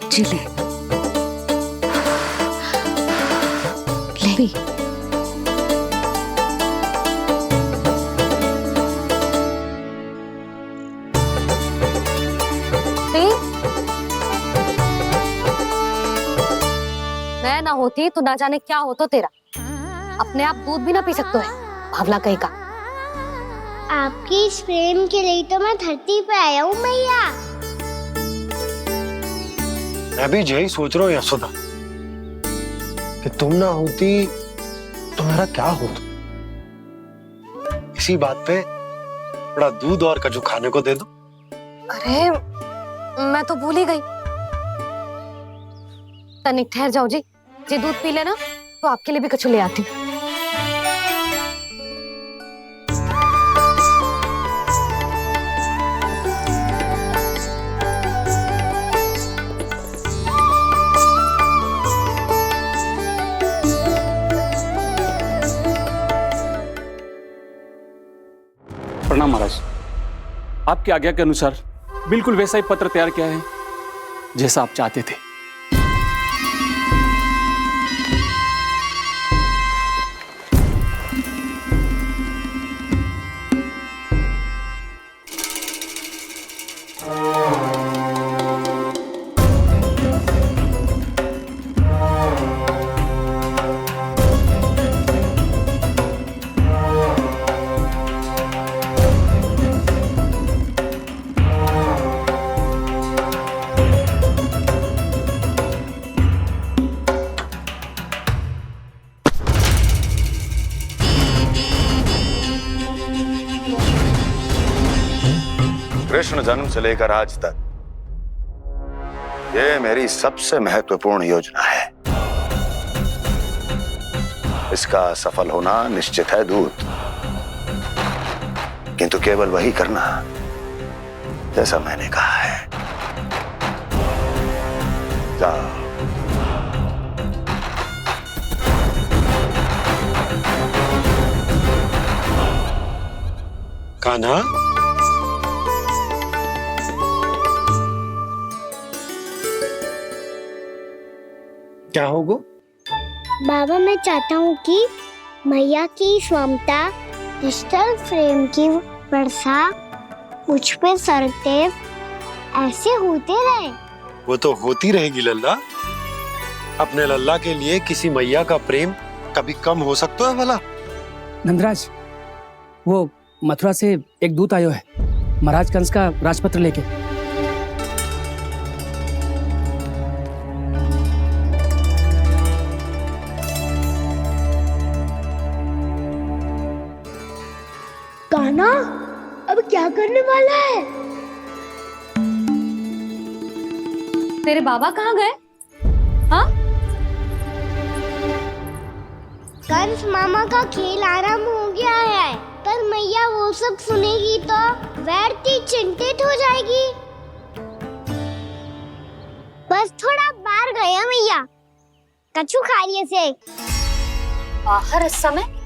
जी ले ले। मैं ना होती तो ना जाने क्या होता तेरा। अपने आप दूध भी ना पी सकते है, भावला कहीं का। आपकी इस प्रेम के लिए तो मैं धरती पे आया हूँ मैया। मैं भी यही सोच रहा हूँ यशोदा, कि तुम ना होती तो मेरा क्या होता। इसी बात पे थोड़ा दूध और कजू खाने को दे दो। अरे मैं तो भूल ही गई। तनिक ठहर जाओ जी, दूध पी लेना तो आपके लिए भी कछु ले आती। प्रणाम महाराज। आपकी आज्ञा के अनुसार बिल्कुल वैसा ही पत्र तैयार किया है जैसा आप चाहते थे। कृष्ण जन्म से लेकर आज तक ये मेरी सबसे महत्वपूर्ण योजना है। इसका सफल होना निश्चित है दूत, किंतु केवल वही करना जैसा मैंने कहा है। जाओ। कान्हा, क्या होगा? बाबा, मैं चाहता हूँ कि मैया की स्वमता क्रिस्टल फ्रेम की वर्षा मुझ पे सरतेव ऐसे होते रहे। वो तो होती रहेगी लल्ला। अपने लल्ला के लिए किसी मैया का प्रेम कभी कम हो सकता है भला? नंदराज, वो मथुरा से एक दूत आयो है महाराज कंस का राजपत्र लेके। कान्हा, अब क्या करने वाला है? तेरे बाबा कहाँ गए? हाँ? कंस मामा का खेल आरंभ हो गया है, पर मैया वो सब सुनेगी तो व्यर्थ चिंतित हो जाएगी। बस थोड़ा बाहर गया मैया, कछु खा लिए से। बाहर इस समय?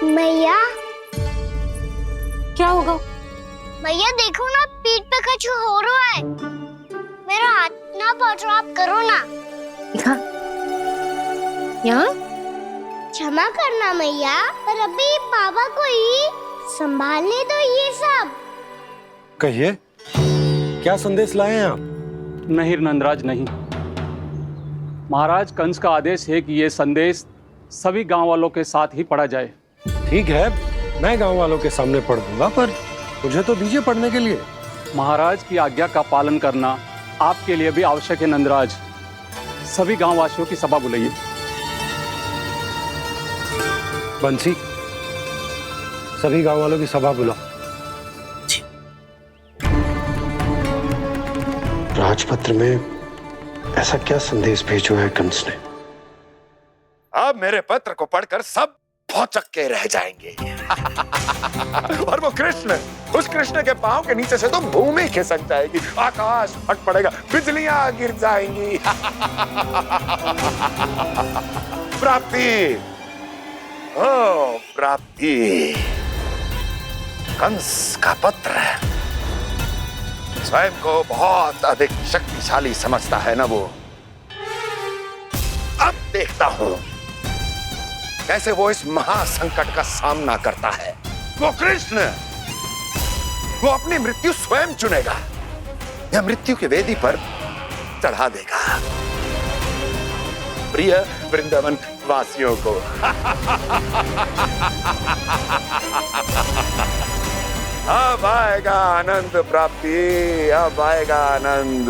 मैया, क्या होगा? मैया देखो ना, पीठ पे कछु हो रहा है। मेरा हाथ ना पकड़ो, आप करो ना। दिखा। यहाँ? क्षमा करना मैया, पर अभी बाबा को ही संभालने दो ये सब। कहिए, क्या संदेश लाए हैं आप? नहीं नंदराज, नहीं। महाराज कंस का आदेश है कि ये संदेश सभी गांव वालों के साथ ही पढ़ा जाए। ठीक है, मैं गांव वालों के सामने पढ़ दूंगा, पर मुझे तो दीजिए पढ़ने के लिए। महाराज की आज्ञा का पालन करना आपके लिए भी आवश्यक है नंदराज। सभी गांव वासियों की सभा बुलाइए। बंसी, सभी गांव वालों की सभा बुलाओ। राजपत्र में ऐसा क्या संदेश भेजो है कंस ने? अब मेरे पत्र को पढ़कर सब भौचक के रह जाएंगे। और वो कृष्ण, उस कृष्ण के पांव के नीचे से तो भूमि खिसक जाएगी, आकाश फट पड़ेगा, बिजलियां गिर जाएंगी। प्राप्ति, ओ प्राप्ति, कंस का पत्र। स्वयं को बहुत अधिक शक्तिशाली समझता है ना वो। अब देखता हूं कैसे वो इस महासंकट का सामना करता है। वो कृष्ण, वो अपनी मृत्यु स्वयं चुनेगा या मृत्यु की वेदी पर चढ़ा देगा। प्रिय वृंदावन वासियों को अब आएगा आनंद प्राप्ति, अब आएगा आनंद।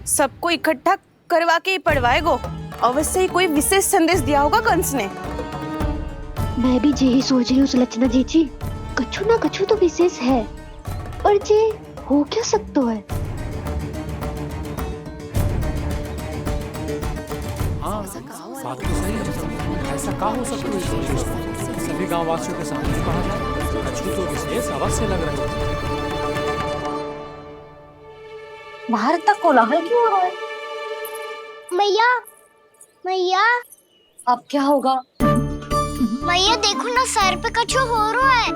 सबको इकट्ठा करवा के ही पढ़वाएगो। अवश्य ही कोई विशेष संदेश दिया होगा कंस ने। मैं भी यही सोच रही हूँ सुलक्षणा जी, कछु ना कछु तो विशेष है, पर जे हो क्या सकता है? हाँ, बात तो सही है। ऐसा क्या हो सकता है? सभी गांव वासियों के सामने कहा जाए, कछु तो विशेष अवश्य लग रहा है। बाहर तक कोलाहल क्यों हो रहा है? मैया, मैया, अब क्या होगा? मैया देखो ना, सर पे कछु हो रहा है।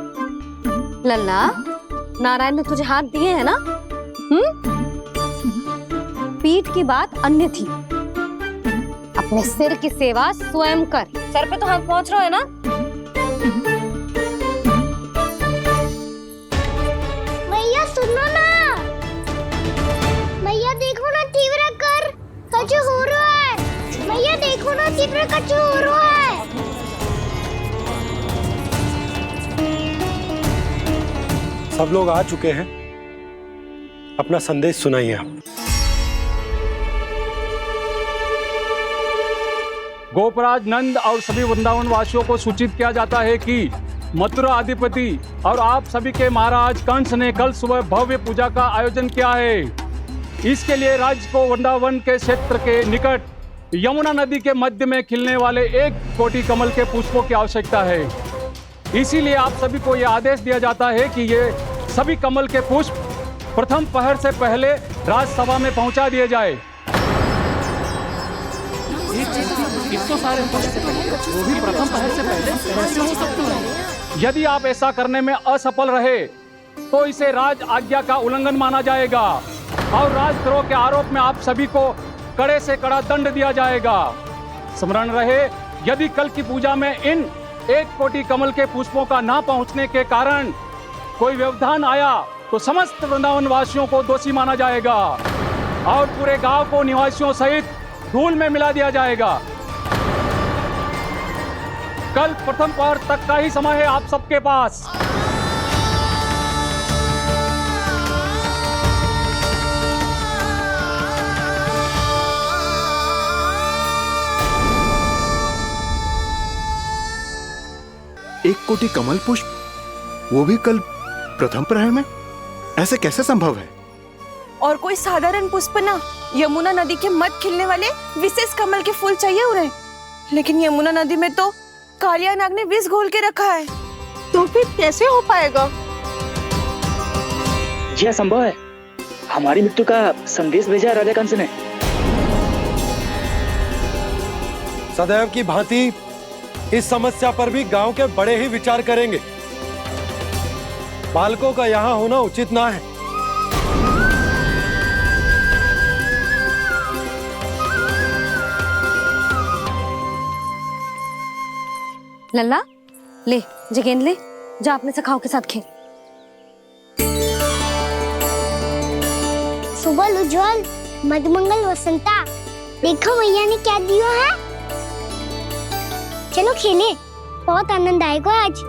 लल्ला, नारायण ने तुझे हाथ दिए हैं ना? पीठ की बात अन्य थी। अपने सिर की सेवा स्वयं कर। सर पे तो हाथ पहुंच रहा है ना? मैया सुनो ना, मैया देखो ना, तीव्र कर, कछु हो रहा है। मैया देखो ना, तीव्र कछु हो रहा है। सब लोग आ चुके हैं, अपना संदेश सुनाइए आप। गोपराज नंद और सभी वृंदावन वासियों को सूचित किया जाता है कि मथुरा अधिपति और आप सभी के महाराज कंस ने कल सुबह भव्य पूजा का आयोजन किया है। इसके लिए राज्य को वृंदावन के क्षेत्र के निकट यमुना नदी के मध्य में खिलने वाले 1 कोटि कमल के पुष्पों की आवश्यकता है। इसीलिए आप सभी को यह आदेश दिया जाता है कि ये सभी कमल के पुष्प प्रथम पहर से पहले राजसभा में पहुंचा दिए जाए। वो भी प्रथम पहर से पहले कैसे हो सकता है? यदि आप ऐसा करने में असफल रहे तो इसे राज आज्ञा का उल्लंघन माना जाएगा और राजद्रोह के आरोप में आप सभी को कड़े से कड़ा दंड दिया जाएगा। स्मरण रहे, यदि कल की पूजा में इन 1 कोटि कमल के पुष्पों का ना पहुंचने के कारण कोई व्यवधान आया तो समस्त वृंदावन वासियों को दोषी माना जाएगा और पूरे गांव को निवासियों सहित धूल में मिला दिया जाएगा। कल प्रथम पहर तक का ही समय है आप सबके पास। एक कोटि कमल पुष्प, वो भी कल प्रथम प्रहर में? ऐसे कैसे संभव है? और कोई साधारण पुष्प ना, यमुना नदी के मध्य खिलने वाले विशेष कमल के फूल चाहिए उन्हें। लेकिन यमुना नदी में तो कालिया नाग ने विष घोल के रखा है, तो फिर कैसे हो पाएगा? जी संभव है। हमारी मृत्यु का संदेश भेजा राजा कंस ने। सदैव की भांति इस समस्या पर भी गांव के बड़े ही विचार करेंगे। बालकों का यहाँ होना उचित ना है। लल्ला ले, जे गेंद ले, जा अपने सखाओं के साथ खेल। सुबह उज्जवल, मधुमंगल वसंता, देखो भैया ने क्या दिया है। चलो खेले, बहुत आनंद आएगा आज।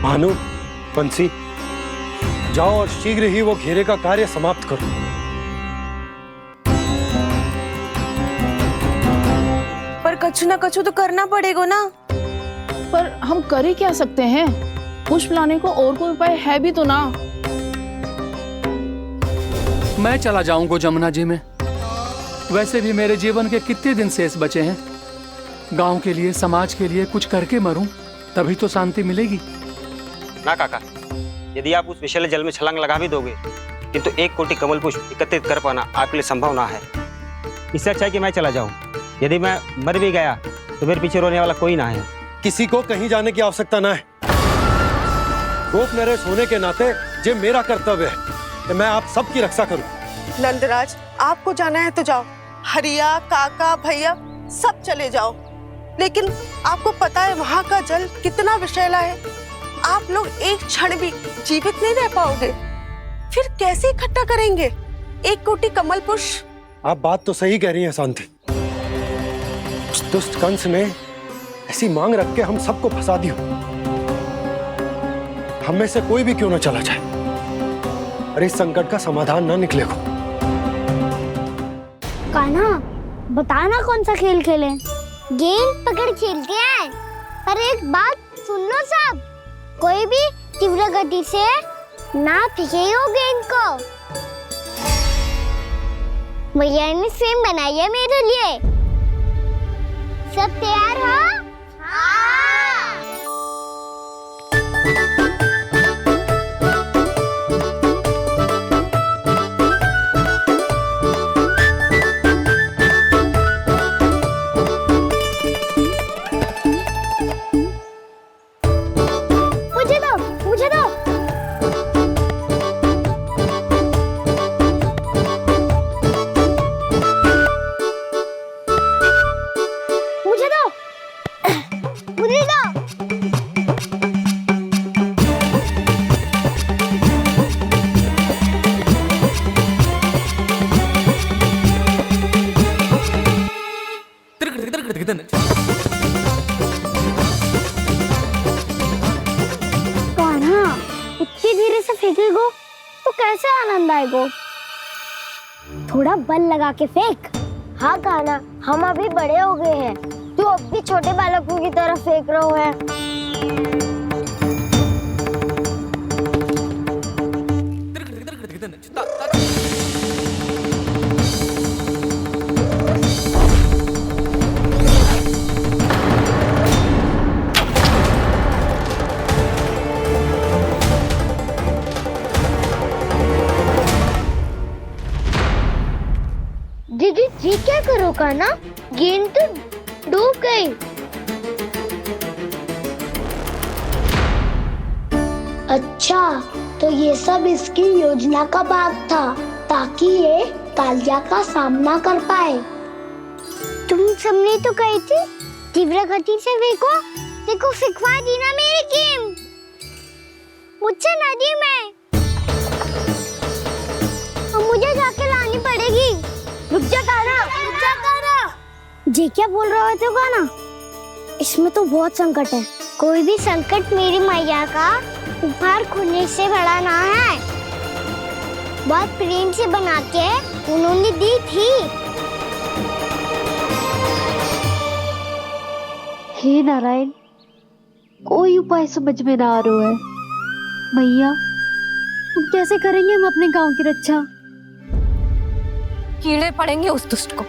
भानु, बंसी, जाओ और शीघ्र ही वो घेरे का कार्य समाप्त करो। पर कछु ना कछु तो करना पड़ेगा ना। पर हम कर ही क्या सकते हैं? पुष्प लाने को और कोई उपाय है भी तो ना। मैं चला जाऊंगा जमुना जी में। वैसे भी मेरे जीवन के कितने दिन शेष बचे हैं। गांव के लिए, समाज के लिए कुछ करके मरूं, तभी तो शांति मिलेगी। ना काका, यदि आप उस विषैले जल में छलांग लगा भी दोगे, किंतु 1 कोटि कमल पुष्प एकत्रित कर पाना आपके लिए संभव ना है। इससे अच्छा है कि मैं चला जाऊं। यदि मैं मर भी गया तो मेरे पीछे रोने वाला कोई ना है। किसी को कहीं जाने की आवश्यकता ना है। गोप नरेश होने के नाते ये मेरा कर्तव्य है कि मैं आप सबकी रक्षा करूं। नंदराज, आपको जाना है तो जाओ। हरिया, काका, भैया सब चले जाओ। लेकिन आपको पता है वहाँ का जल कितना विषैला है। आप लोग एक क्षण भी जीवित नहीं रह पाओगे। फिर कैसे इकट्ठा करेंगे 1 कोटि कमल पुष्प? आप बात तो सही कह रही हैं शांति। उस दुष्ट कंस ने ऐसी मांग रख के हम सबको फंसा दिया। हम में से कोई भी क्यों ना चला जाए और इस संकट का समाधान ना निकले को। कान्हा, बताना कौन सा खेल खेलें? गेंद पकड़ खेलते हैं। पर एक बात सुन लो सब, कोई भी तीव्र गति से ना फेंकेगा गेंद को। भैया ने फ्रेम बनाई है मेरे लिए। सब तैयार हो? मुझे दो। तो कैसे आनंद आएगा? थोड़ा बल लगा के फेंक। हाँ कान्हा, हम अभी बड़े हो गए हैं, तू अब भी छोटे बालकों की तरह फेंक रहा है। दीदी जी क्या करो कान्हा? गेंद तो डूब गई। अच्छा, तो ये सब इसकी योजना का भाग था ताकि ये कालिया का सामना कर पाए। तुम सबने तो कही थी तीव्र गति से देखो सिखवा दी ना मेरी गेम मुझसे नदी में। अब मुझे जाके लानी पड़ेगी। रुक जा कान्हा। जे क्या बोल रहे थे कान्हा? इसमें तो बहुत संकट है। कोई भी संकट मेरी मैया का उपहार खोने से बड़ा ना है। बहुत प्रेम से बना के उन्होंने दी थी। हे नारायण, कोई उपाय समझ में ना आ रहा है। मैया, हम कैसे करेंगे हम अपने गांव की रक्षा? कीड़े पड़ेंगे उस दुष्ट को।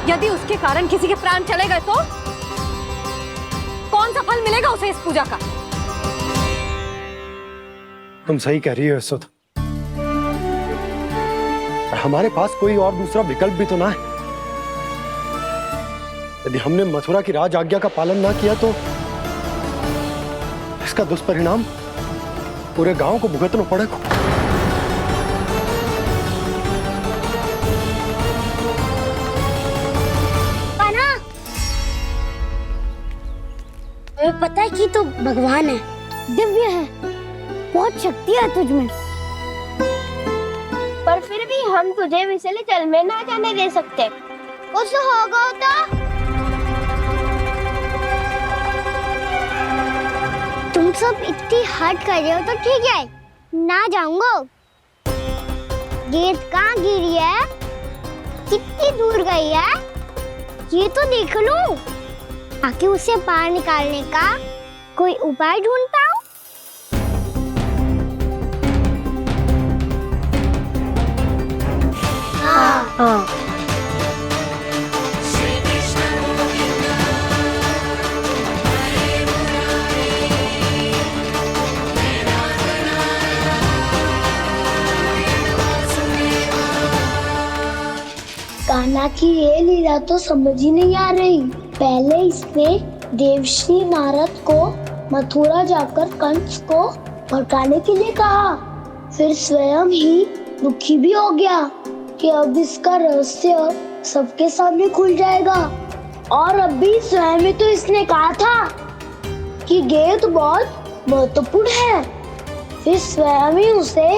यदि उसके कारण किसी के प्राण चले गए तो कौन सा फल मिलेगा उसे इस पूजा का? तुम सही कह रही हो यशोदा। हमारे पास कोई और दूसरा विकल्प भी तो ना है। यदि हमने मथुरा की राज आज्ञा का पालन ना किया तो इसका दुष्परिणाम पूरे गांव को भुगतना पड़ेगा। तुम्हें पता है कि तू भगवान है, दिव्य है, बहुत शक्ति है तुझमें, पर फिर भी हम तुझे विषैले जल में ना जाने दे सकते। कुछ होगा तो तुम सब इतनी हट कर रहे हो तो ठीक है, ना जाऊंगा। गेंद कहाँ गिरी है, कितनी दूर गई है, ये तो देख लूं, ताकि उसे बाहर निकालने का कोई उपाय ढूंढता हूँ। हाँ। कान्हा की ये लीला तो समझ ही नहीं आ रही। पहले इसने देवर्षि नारद को मथुरा जाकर कंस को भड़काने के लिए कहा, फिर स्वयं ही दुखी भी हो गया कि अब इसका रहस्य सबके सामने खुल जाएगा। और अभी स्वयं ही तो इसने कहा था कि गेंद बहुत महत्वपूर्ण है, फिर स्वयं ही उसे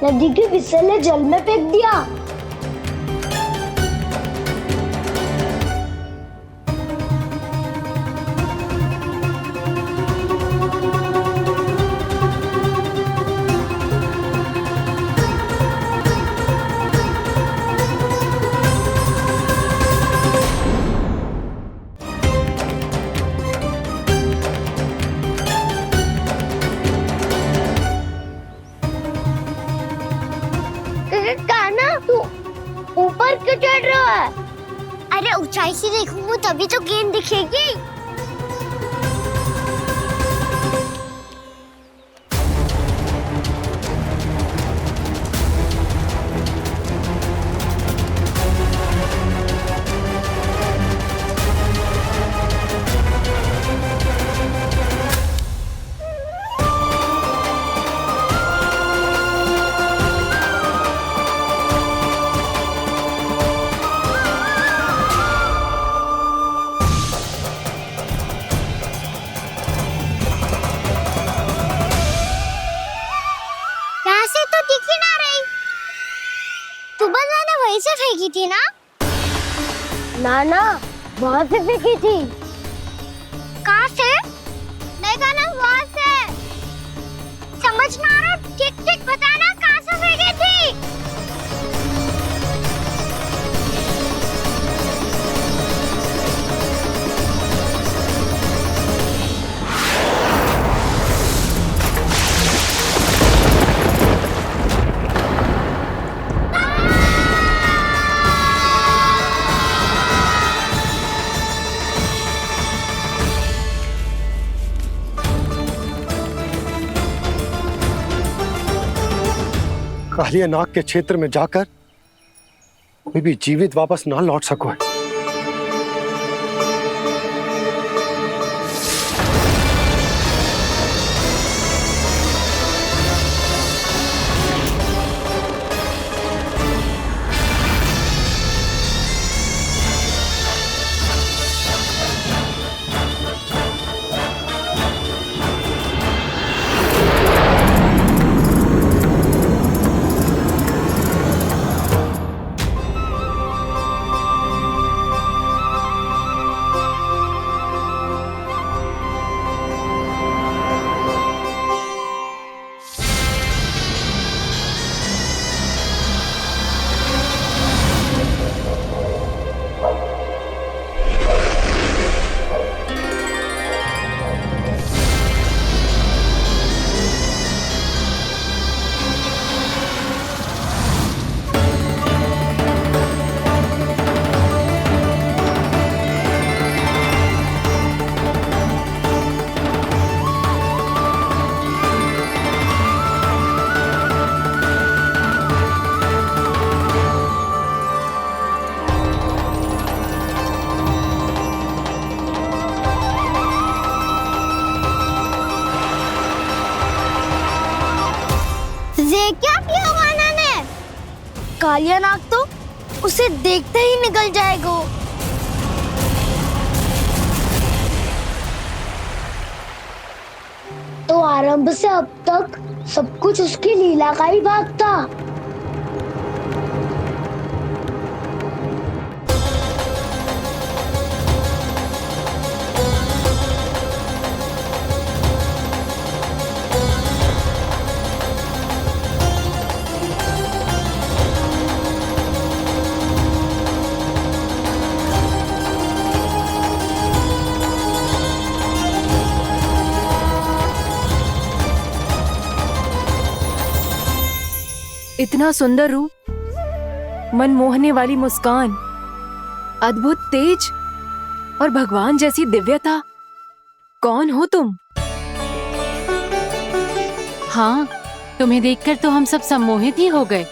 नदी के विषैले जल में फेंक दिया। ऊपर क्यों चढ़ रहा है? अरे ऊंचाई से देखूंगा तभी तो गेंद दिखेगी। से फेंकी थी ना? ना वहाँ से फेंकी थी। कहाँ से? नहीं ना वहाँ से। समझ में आ रहा? ठीक बता। कालिया नाग के क्षेत्र में जाकर कोई भी जीवित वापस ना लौट सको है। ये क्या किया वाना ने? कालिया नाग तो उसे देखते ही निकल जाएगा। तो आरंभ से अब तक सब कुछ उसकी लीला का ही भाग था। इतना सुंदर रूप, मन मोहने वाली मुस्कान, अद्भुत तेज और भगवान जैसी दिव्यता। कौन हो तुम? हाँ, तुम्हें देखकर तो हम सब सम्मोहित ही हो गए।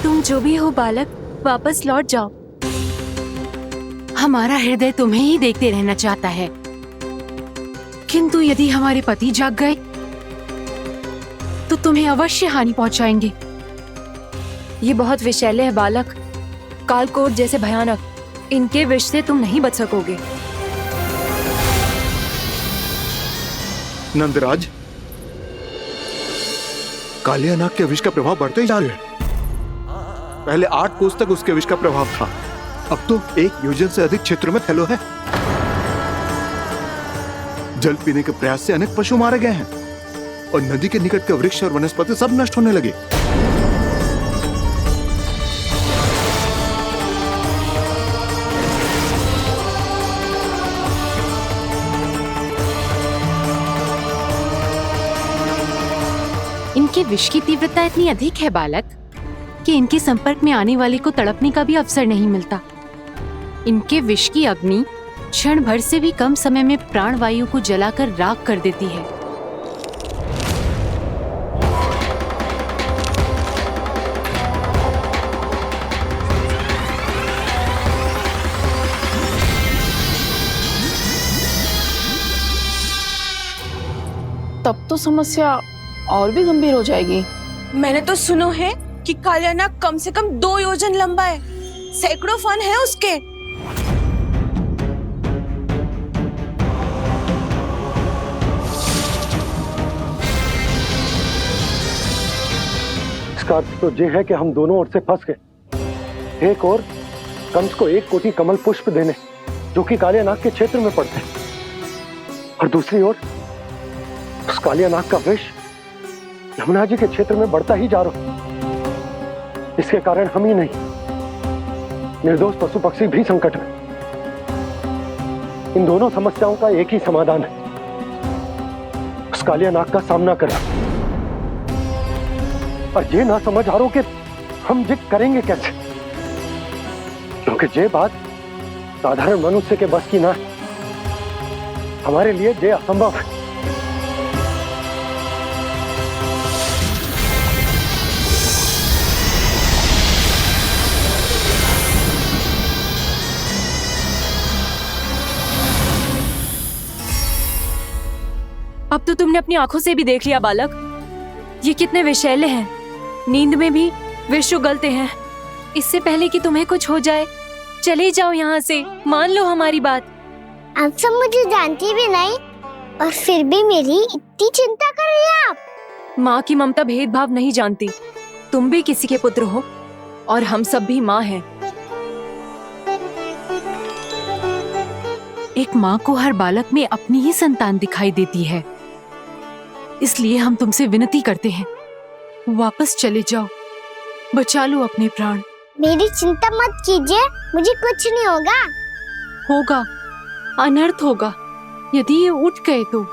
तुम जो भी हो बालक, वापस लौट जाओ। हमारा हृदय तुम्हें ही देखते रहना चाहता है, किंतु यदि हमारे पति जाग गए तो तुम्हें अवश्य हानि पहुंचाएंगे। ये बहुत विषैले है बालक, कालकोट जैसे भयानक। इनके विष से तुम नहीं बच सकोगे। नंदराज, कालिया नाग के विष का प्रभाव बढ़ते ही जा रहा है। पहले 8 कोस तक उसके विष का प्रभाव था, अब तो 1 योजन से अधिक क्षेत्र में फैलो है। जल पीने के प्रयास से अनेक पशु मारे गए हैं और नदी के निकट के वृक्ष और वनस्पति सब नष्ट होने लगे। इनके विष की तीव्रता इतनी अधिक है बालक कि इनके संपर्क में आने वाले को तड़पने का भी अवसर नहीं मिलता। इनके विष की अग्नि क्षण भर से भी कम समय में प्राणवायु को जलाकर राख कर देती है। तब तो समस्या और भी गंभीर हो जाएगी। मैंने तो सुनो है कि कालिया नाग कम से कम 2 योजन लंबा है, सैकड़ों फन है उसके। इसका अर्थ तो ये है कि हम दोनों ओर से फंस गए। एक और कंस को 1 कोटि कमल पुष्प देने, जो कि कालिया नाग के क्षेत्र में पड़ते हैं, और दूसरी ओर उस कालिया नाग का विष यमुना जी के क्षेत्र में बढ़ता ही जा रहा। इसके कारण हम ही नहीं, निर्दोष पशु पक्षी भी संकट में। इन दोनों समस्याओं का एक ही समाधान है, उस कालिया नाग का सामना करना। और ये ना समझ आ रहा कि हम ये करेंगे कैसे, क्योंकि ये बात साधारण मनुष्य के बस की ना, हमारे लिए ये असंभव है। अब तो तुमने अपनी आंखों से भी देख लिया बालक, ये कितने विषैले हैं। नींद में भी विष उगलते हैं। इससे पहले कि तुम्हें कुछ हो जाए, चले जाओ यहाँ से, मान लो हमारी बात। आप सब मुझे जानती भी नहीं और फिर भी मेरी इतनी चिंता कर रही हैं आप। माँ की ममता भेदभाव नहीं जानती। तुम भी किसी के पुत्र हो और हम सब भी माँ हैं। एक माँ को हर बालक में अपनी ही संतान दिखाई देती है। इसलिए हम तुमसे विनती करते हैं, वापस चले जाओ, बचा लो अपने प्राण। मेरी चिंता मत कीजिए, मुझे कुछ नहीं होगा। होगा, अनर्थ होगा यदि ये उठ गए तो।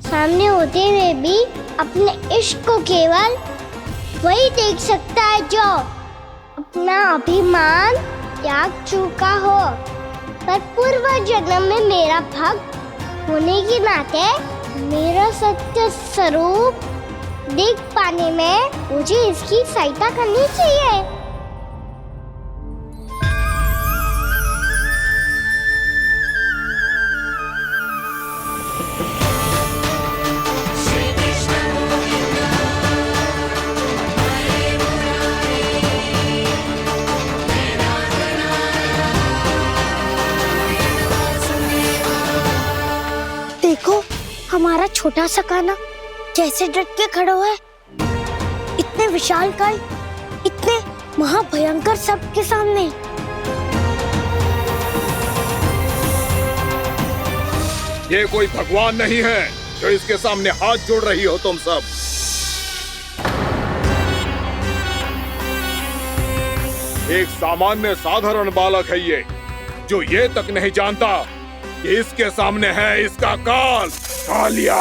सामने होते हुए भी अपने इश्क को केवल वही देख सकता है जो अपना अभिमान त्याग चुका हो। पर पूर्व जन्म में मेरा भक्त होने के नाते मेरा सत्य स्वरूप देख पाने में मुझे इसकी सहायता करनी चाहिए। देखो हमारा छोटा सा कान्हा कैसे डट के खड़ा हुआ है। इतने विशालकाय, इतने महाभयंकर सबके सामने। ये कोई भगवान नहीं है जो इसके सामने हाथ जोड़ रही हो तुम सब। एक सामान्य साधारण बालक है ये, जो ये तक नहीं जानता कि इसके सामने है इसका काल, कालिया।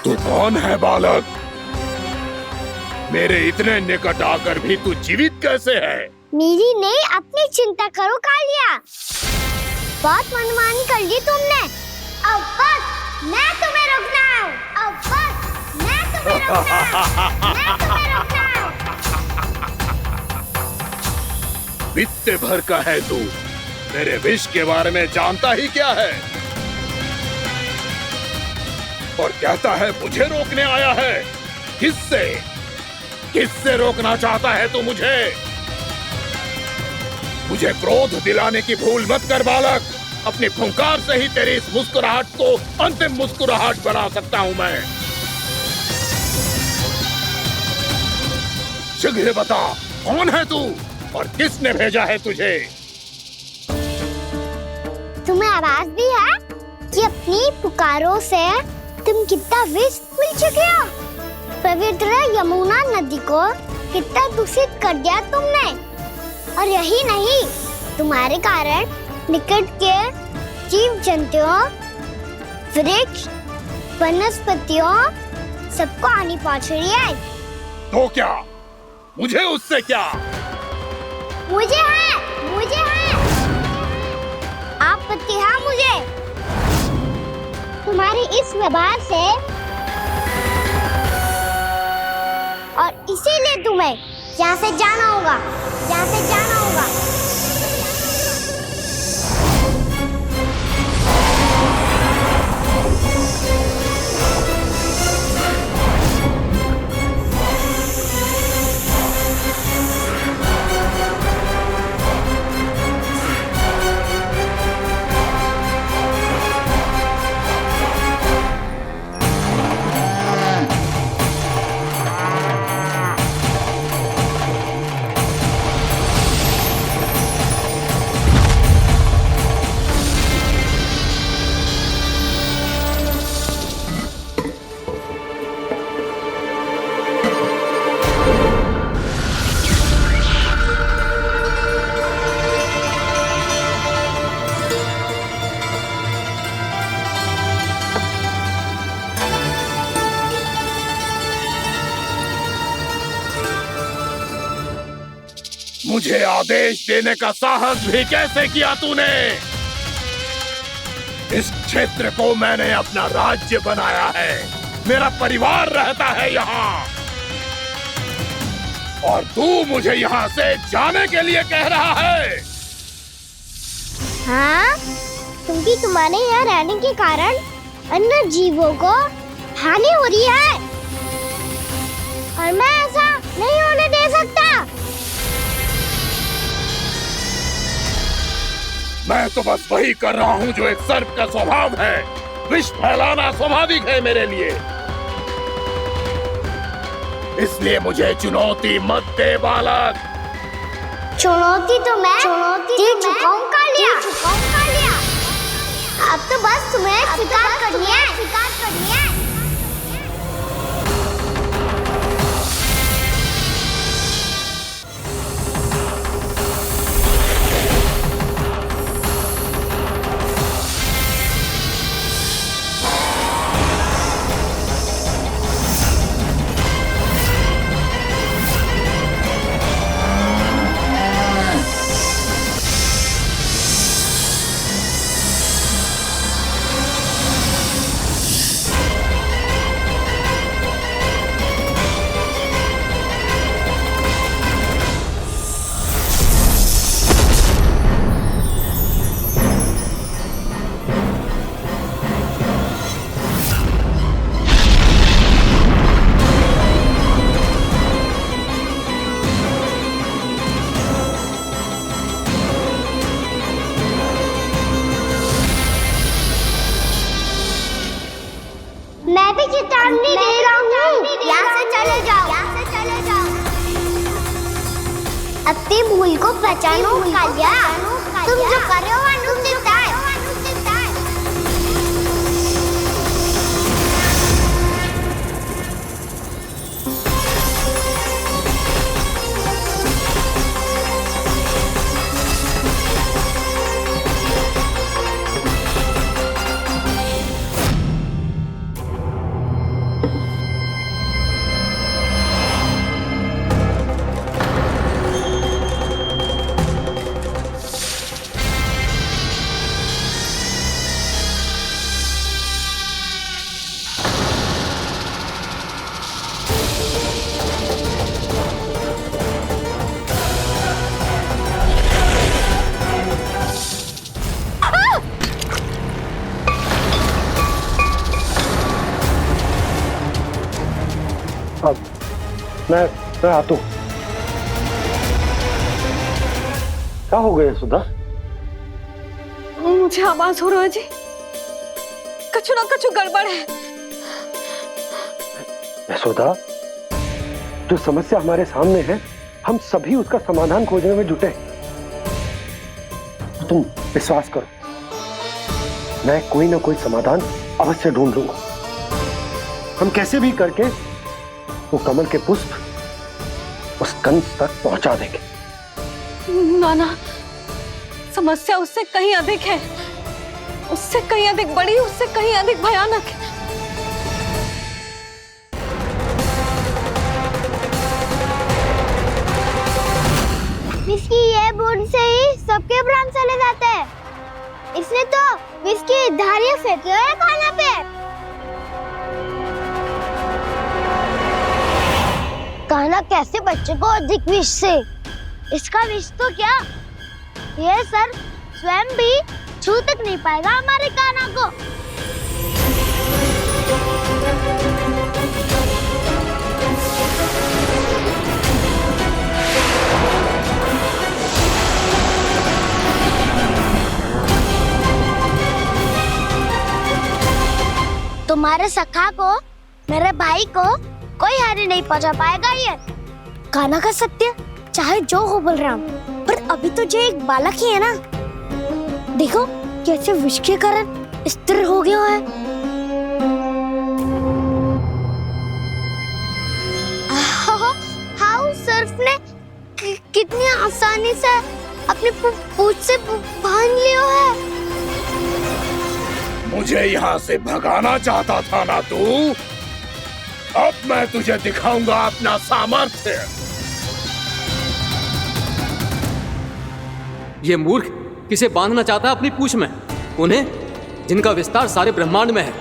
तू कौन है बालक? मेरे इतने निकट आकर भी तू जीवित कैसे है? मेरी नहीं, अपनी चिंता करो कालिया। बहुत मनमानी कर ली तुमने। अब बस मैं तुम्हें रोकना हूँ। अब बस मैं तुम्हें रोकना हूँ। मैं तुम्हें रोकना हूँ। बित्ते भर का है तू, मेरे विष के बारे में जानता ही क्या है? और कहता है मुझे रोकने आया है। किससे? किससे रोकना चाहता है तू मुझे? मुझे क्रोध दिलाने की भूल मत कर बालक। अपनी फुंकार से ही तेरी इस मुस्कुराहट को अंतिम मुस्कुराहट बना सकता हूं मैं। शीघ्र बता, कौन है तू और किसने भेजा है तुझे? तुम्हें आवाज दी है कि अपनी पुकारों से तुम कितना विष भूल चुके हो। पवित्र यमुना नदी को कितना दूषित कर दिया तुमने। और यही नहीं, तुम्हारे कारण निकट के जीव जंतुओं, वृक्ष, वनस्पतियों सबको हानि पहुंच रही है। तो क्या? मुझे उससे क्या? मुझे है, मुझे है। आपत्ति है मुझे तुम्हारे इस व्यवहार से, और इसीलिए तुम्हें यहाँ से जाना होगा, यहाँ से जाना होगा। मुझे आदेश देने का साहस भी कैसे किया तूने? इस क्षेत्र को मैंने अपना राज्य बनाया है, मेरा परिवार रहता है यहाँ, और तू मुझे यहाँ से जाने के लिए कह रहा है? हाँ, क्योंकि तुम्हारे यहाँ रहने के कारण अन्य जीवों को हानि हो रही है और मैं ऐसा नहीं होने दे सकता। मैं तो बस वही कर रहा हूँ जो एक सर्प का स्वभाव है। विष फैलाना स्वाभाविक है मेरे लिए, इसलिए मुझे चुनौती मत दे बालक। चुनौती तो मैं दे चुका हूँ कालिया। अब तो बस तुम्हें शिकार करनी है। मैं भी चेतावनी दे रहा हूँ, यहाँ से चले जाओ। अपनी भूल को पहचानो कालिया, तुम जो कर रहे हो अनुचित है। मैं आता हूँ। क्या हो गया सुधा? मुझे आवाज हो रहा है जी, कछु ना कछु गड़बड़ है। यशोदा, जो समस्या हमारे सामने है, हम सभी उसका समाधान खोजने में जुटे। तुम विश्वास करो, मैं कोई ना कोई समाधान अवश्य ढूंढ लूंगा। हम कैसे भी करके वो कमल के पुष्प उस कंस तक पहुंचा देंगे। नाना, समस्या उससे कहीं अधिक है, उससे कहीं अधिक बड़ी, उससे कहीं अधिक भयानक है। इसकी ये बूंद से ही सबके प्राण चले जाते हैं। इसने तो इसकी धारियां फेंकी है खाना पे। कान्हा कैसे बच्चे को अधिक विष से? इसका विष तो क्या, ये सर स्वयं भी छू तक नहीं पाएगा हमारे कान्हा को। तुम्हारे सखा को, मेरे भाई को कोई हानि नहीं पहुंचा पाएगा। ये कान्हा का सत्य चाहे जो हो बलराम, पर अभी तो जो एक बालक ही है ना। देखो कैसे विष के कारण स्थिर हो गया है। हाउ सर्फ ने कितनी आसानी से अपनी पूंछ से बांध लिया है। मुझे यहाँ से भगाना चाहता था ना तू? अब मैं तुझे दिखाऊंगा अपना सामर्थ्य। ये मूर्ख किसे बांधना चाहता है अपनी पूंछ में? उन्हें जिनका विस्तार सारे ब्रह्मांड में है,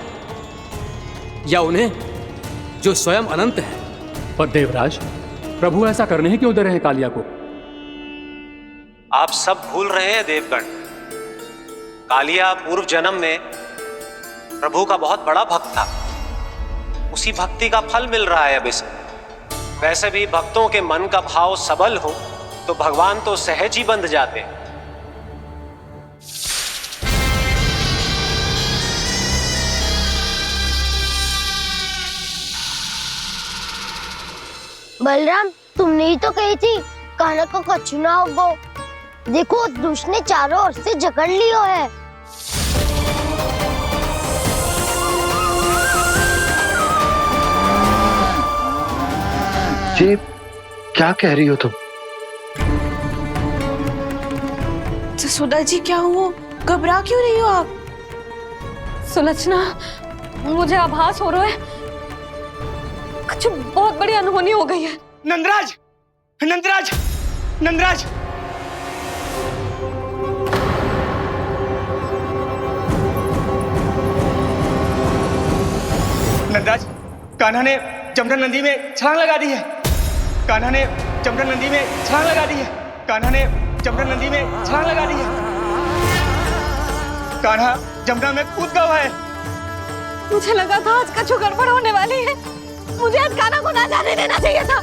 या उन्हें जो स्वयं अनंत है? पर देवराज, प्रभु ऐसा करने ही क्यों दे रहे हैं कालिया को? आप सब भूल रहे हैं देवगण, कालिया पूर्व जन्म में प्रभु का बहुत बड़ा भक्त था। उसी भक्ति का फल मिल रहा है अब इसे। वैसे भी भक्तों के मन का भाव सबल हो तो भगवान तो सहज ही बंध जाते हैं। बलराम, तुमने ही तो कही थी कान्हा को कछु ना होगो। देखो दुष्ट ने चारों ओर से जकड़ लियो है। ये क्या कह रही हो तुम? जसोदा जी, क्या हुआ? घबरा क्यों रही हो आप? सुलक्षणा, मुझे आभास हो रहा है कुछ बहुत बड़ी अनहोनी हो गई है। नंदराज, नंदराज, नंदराज! नंदराज, कान्हा ने जमुना नदी में छलांग लगा दी है। कान्हा ने जमुना नदी में छलांग लगा दी है। कान्हा ने जमुना नदी में छलांग लगा दी है। कान्हा जमुना में कूद गया है। मुझे लगा था आज कछु गड़बड़ होने वाली है। मुझे आज कान्हा को ना जाने देना चाहिए था।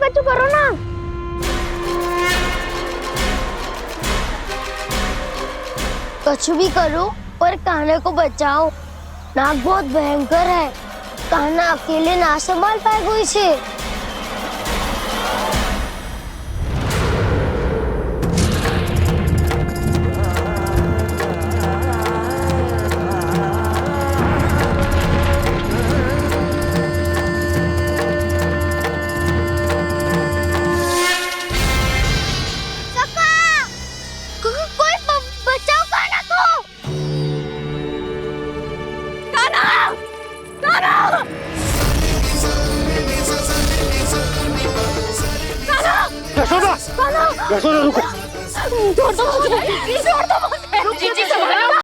कछु करो ना। कछु भी करो पर कान्हा को बचाओ। नाग बहुत भयंकर है, कान्हा अकेले ना संभाल पाएगा इसे। यशोदा, रुको। छोड़ दो मुझे, छोड़ दो मुझे।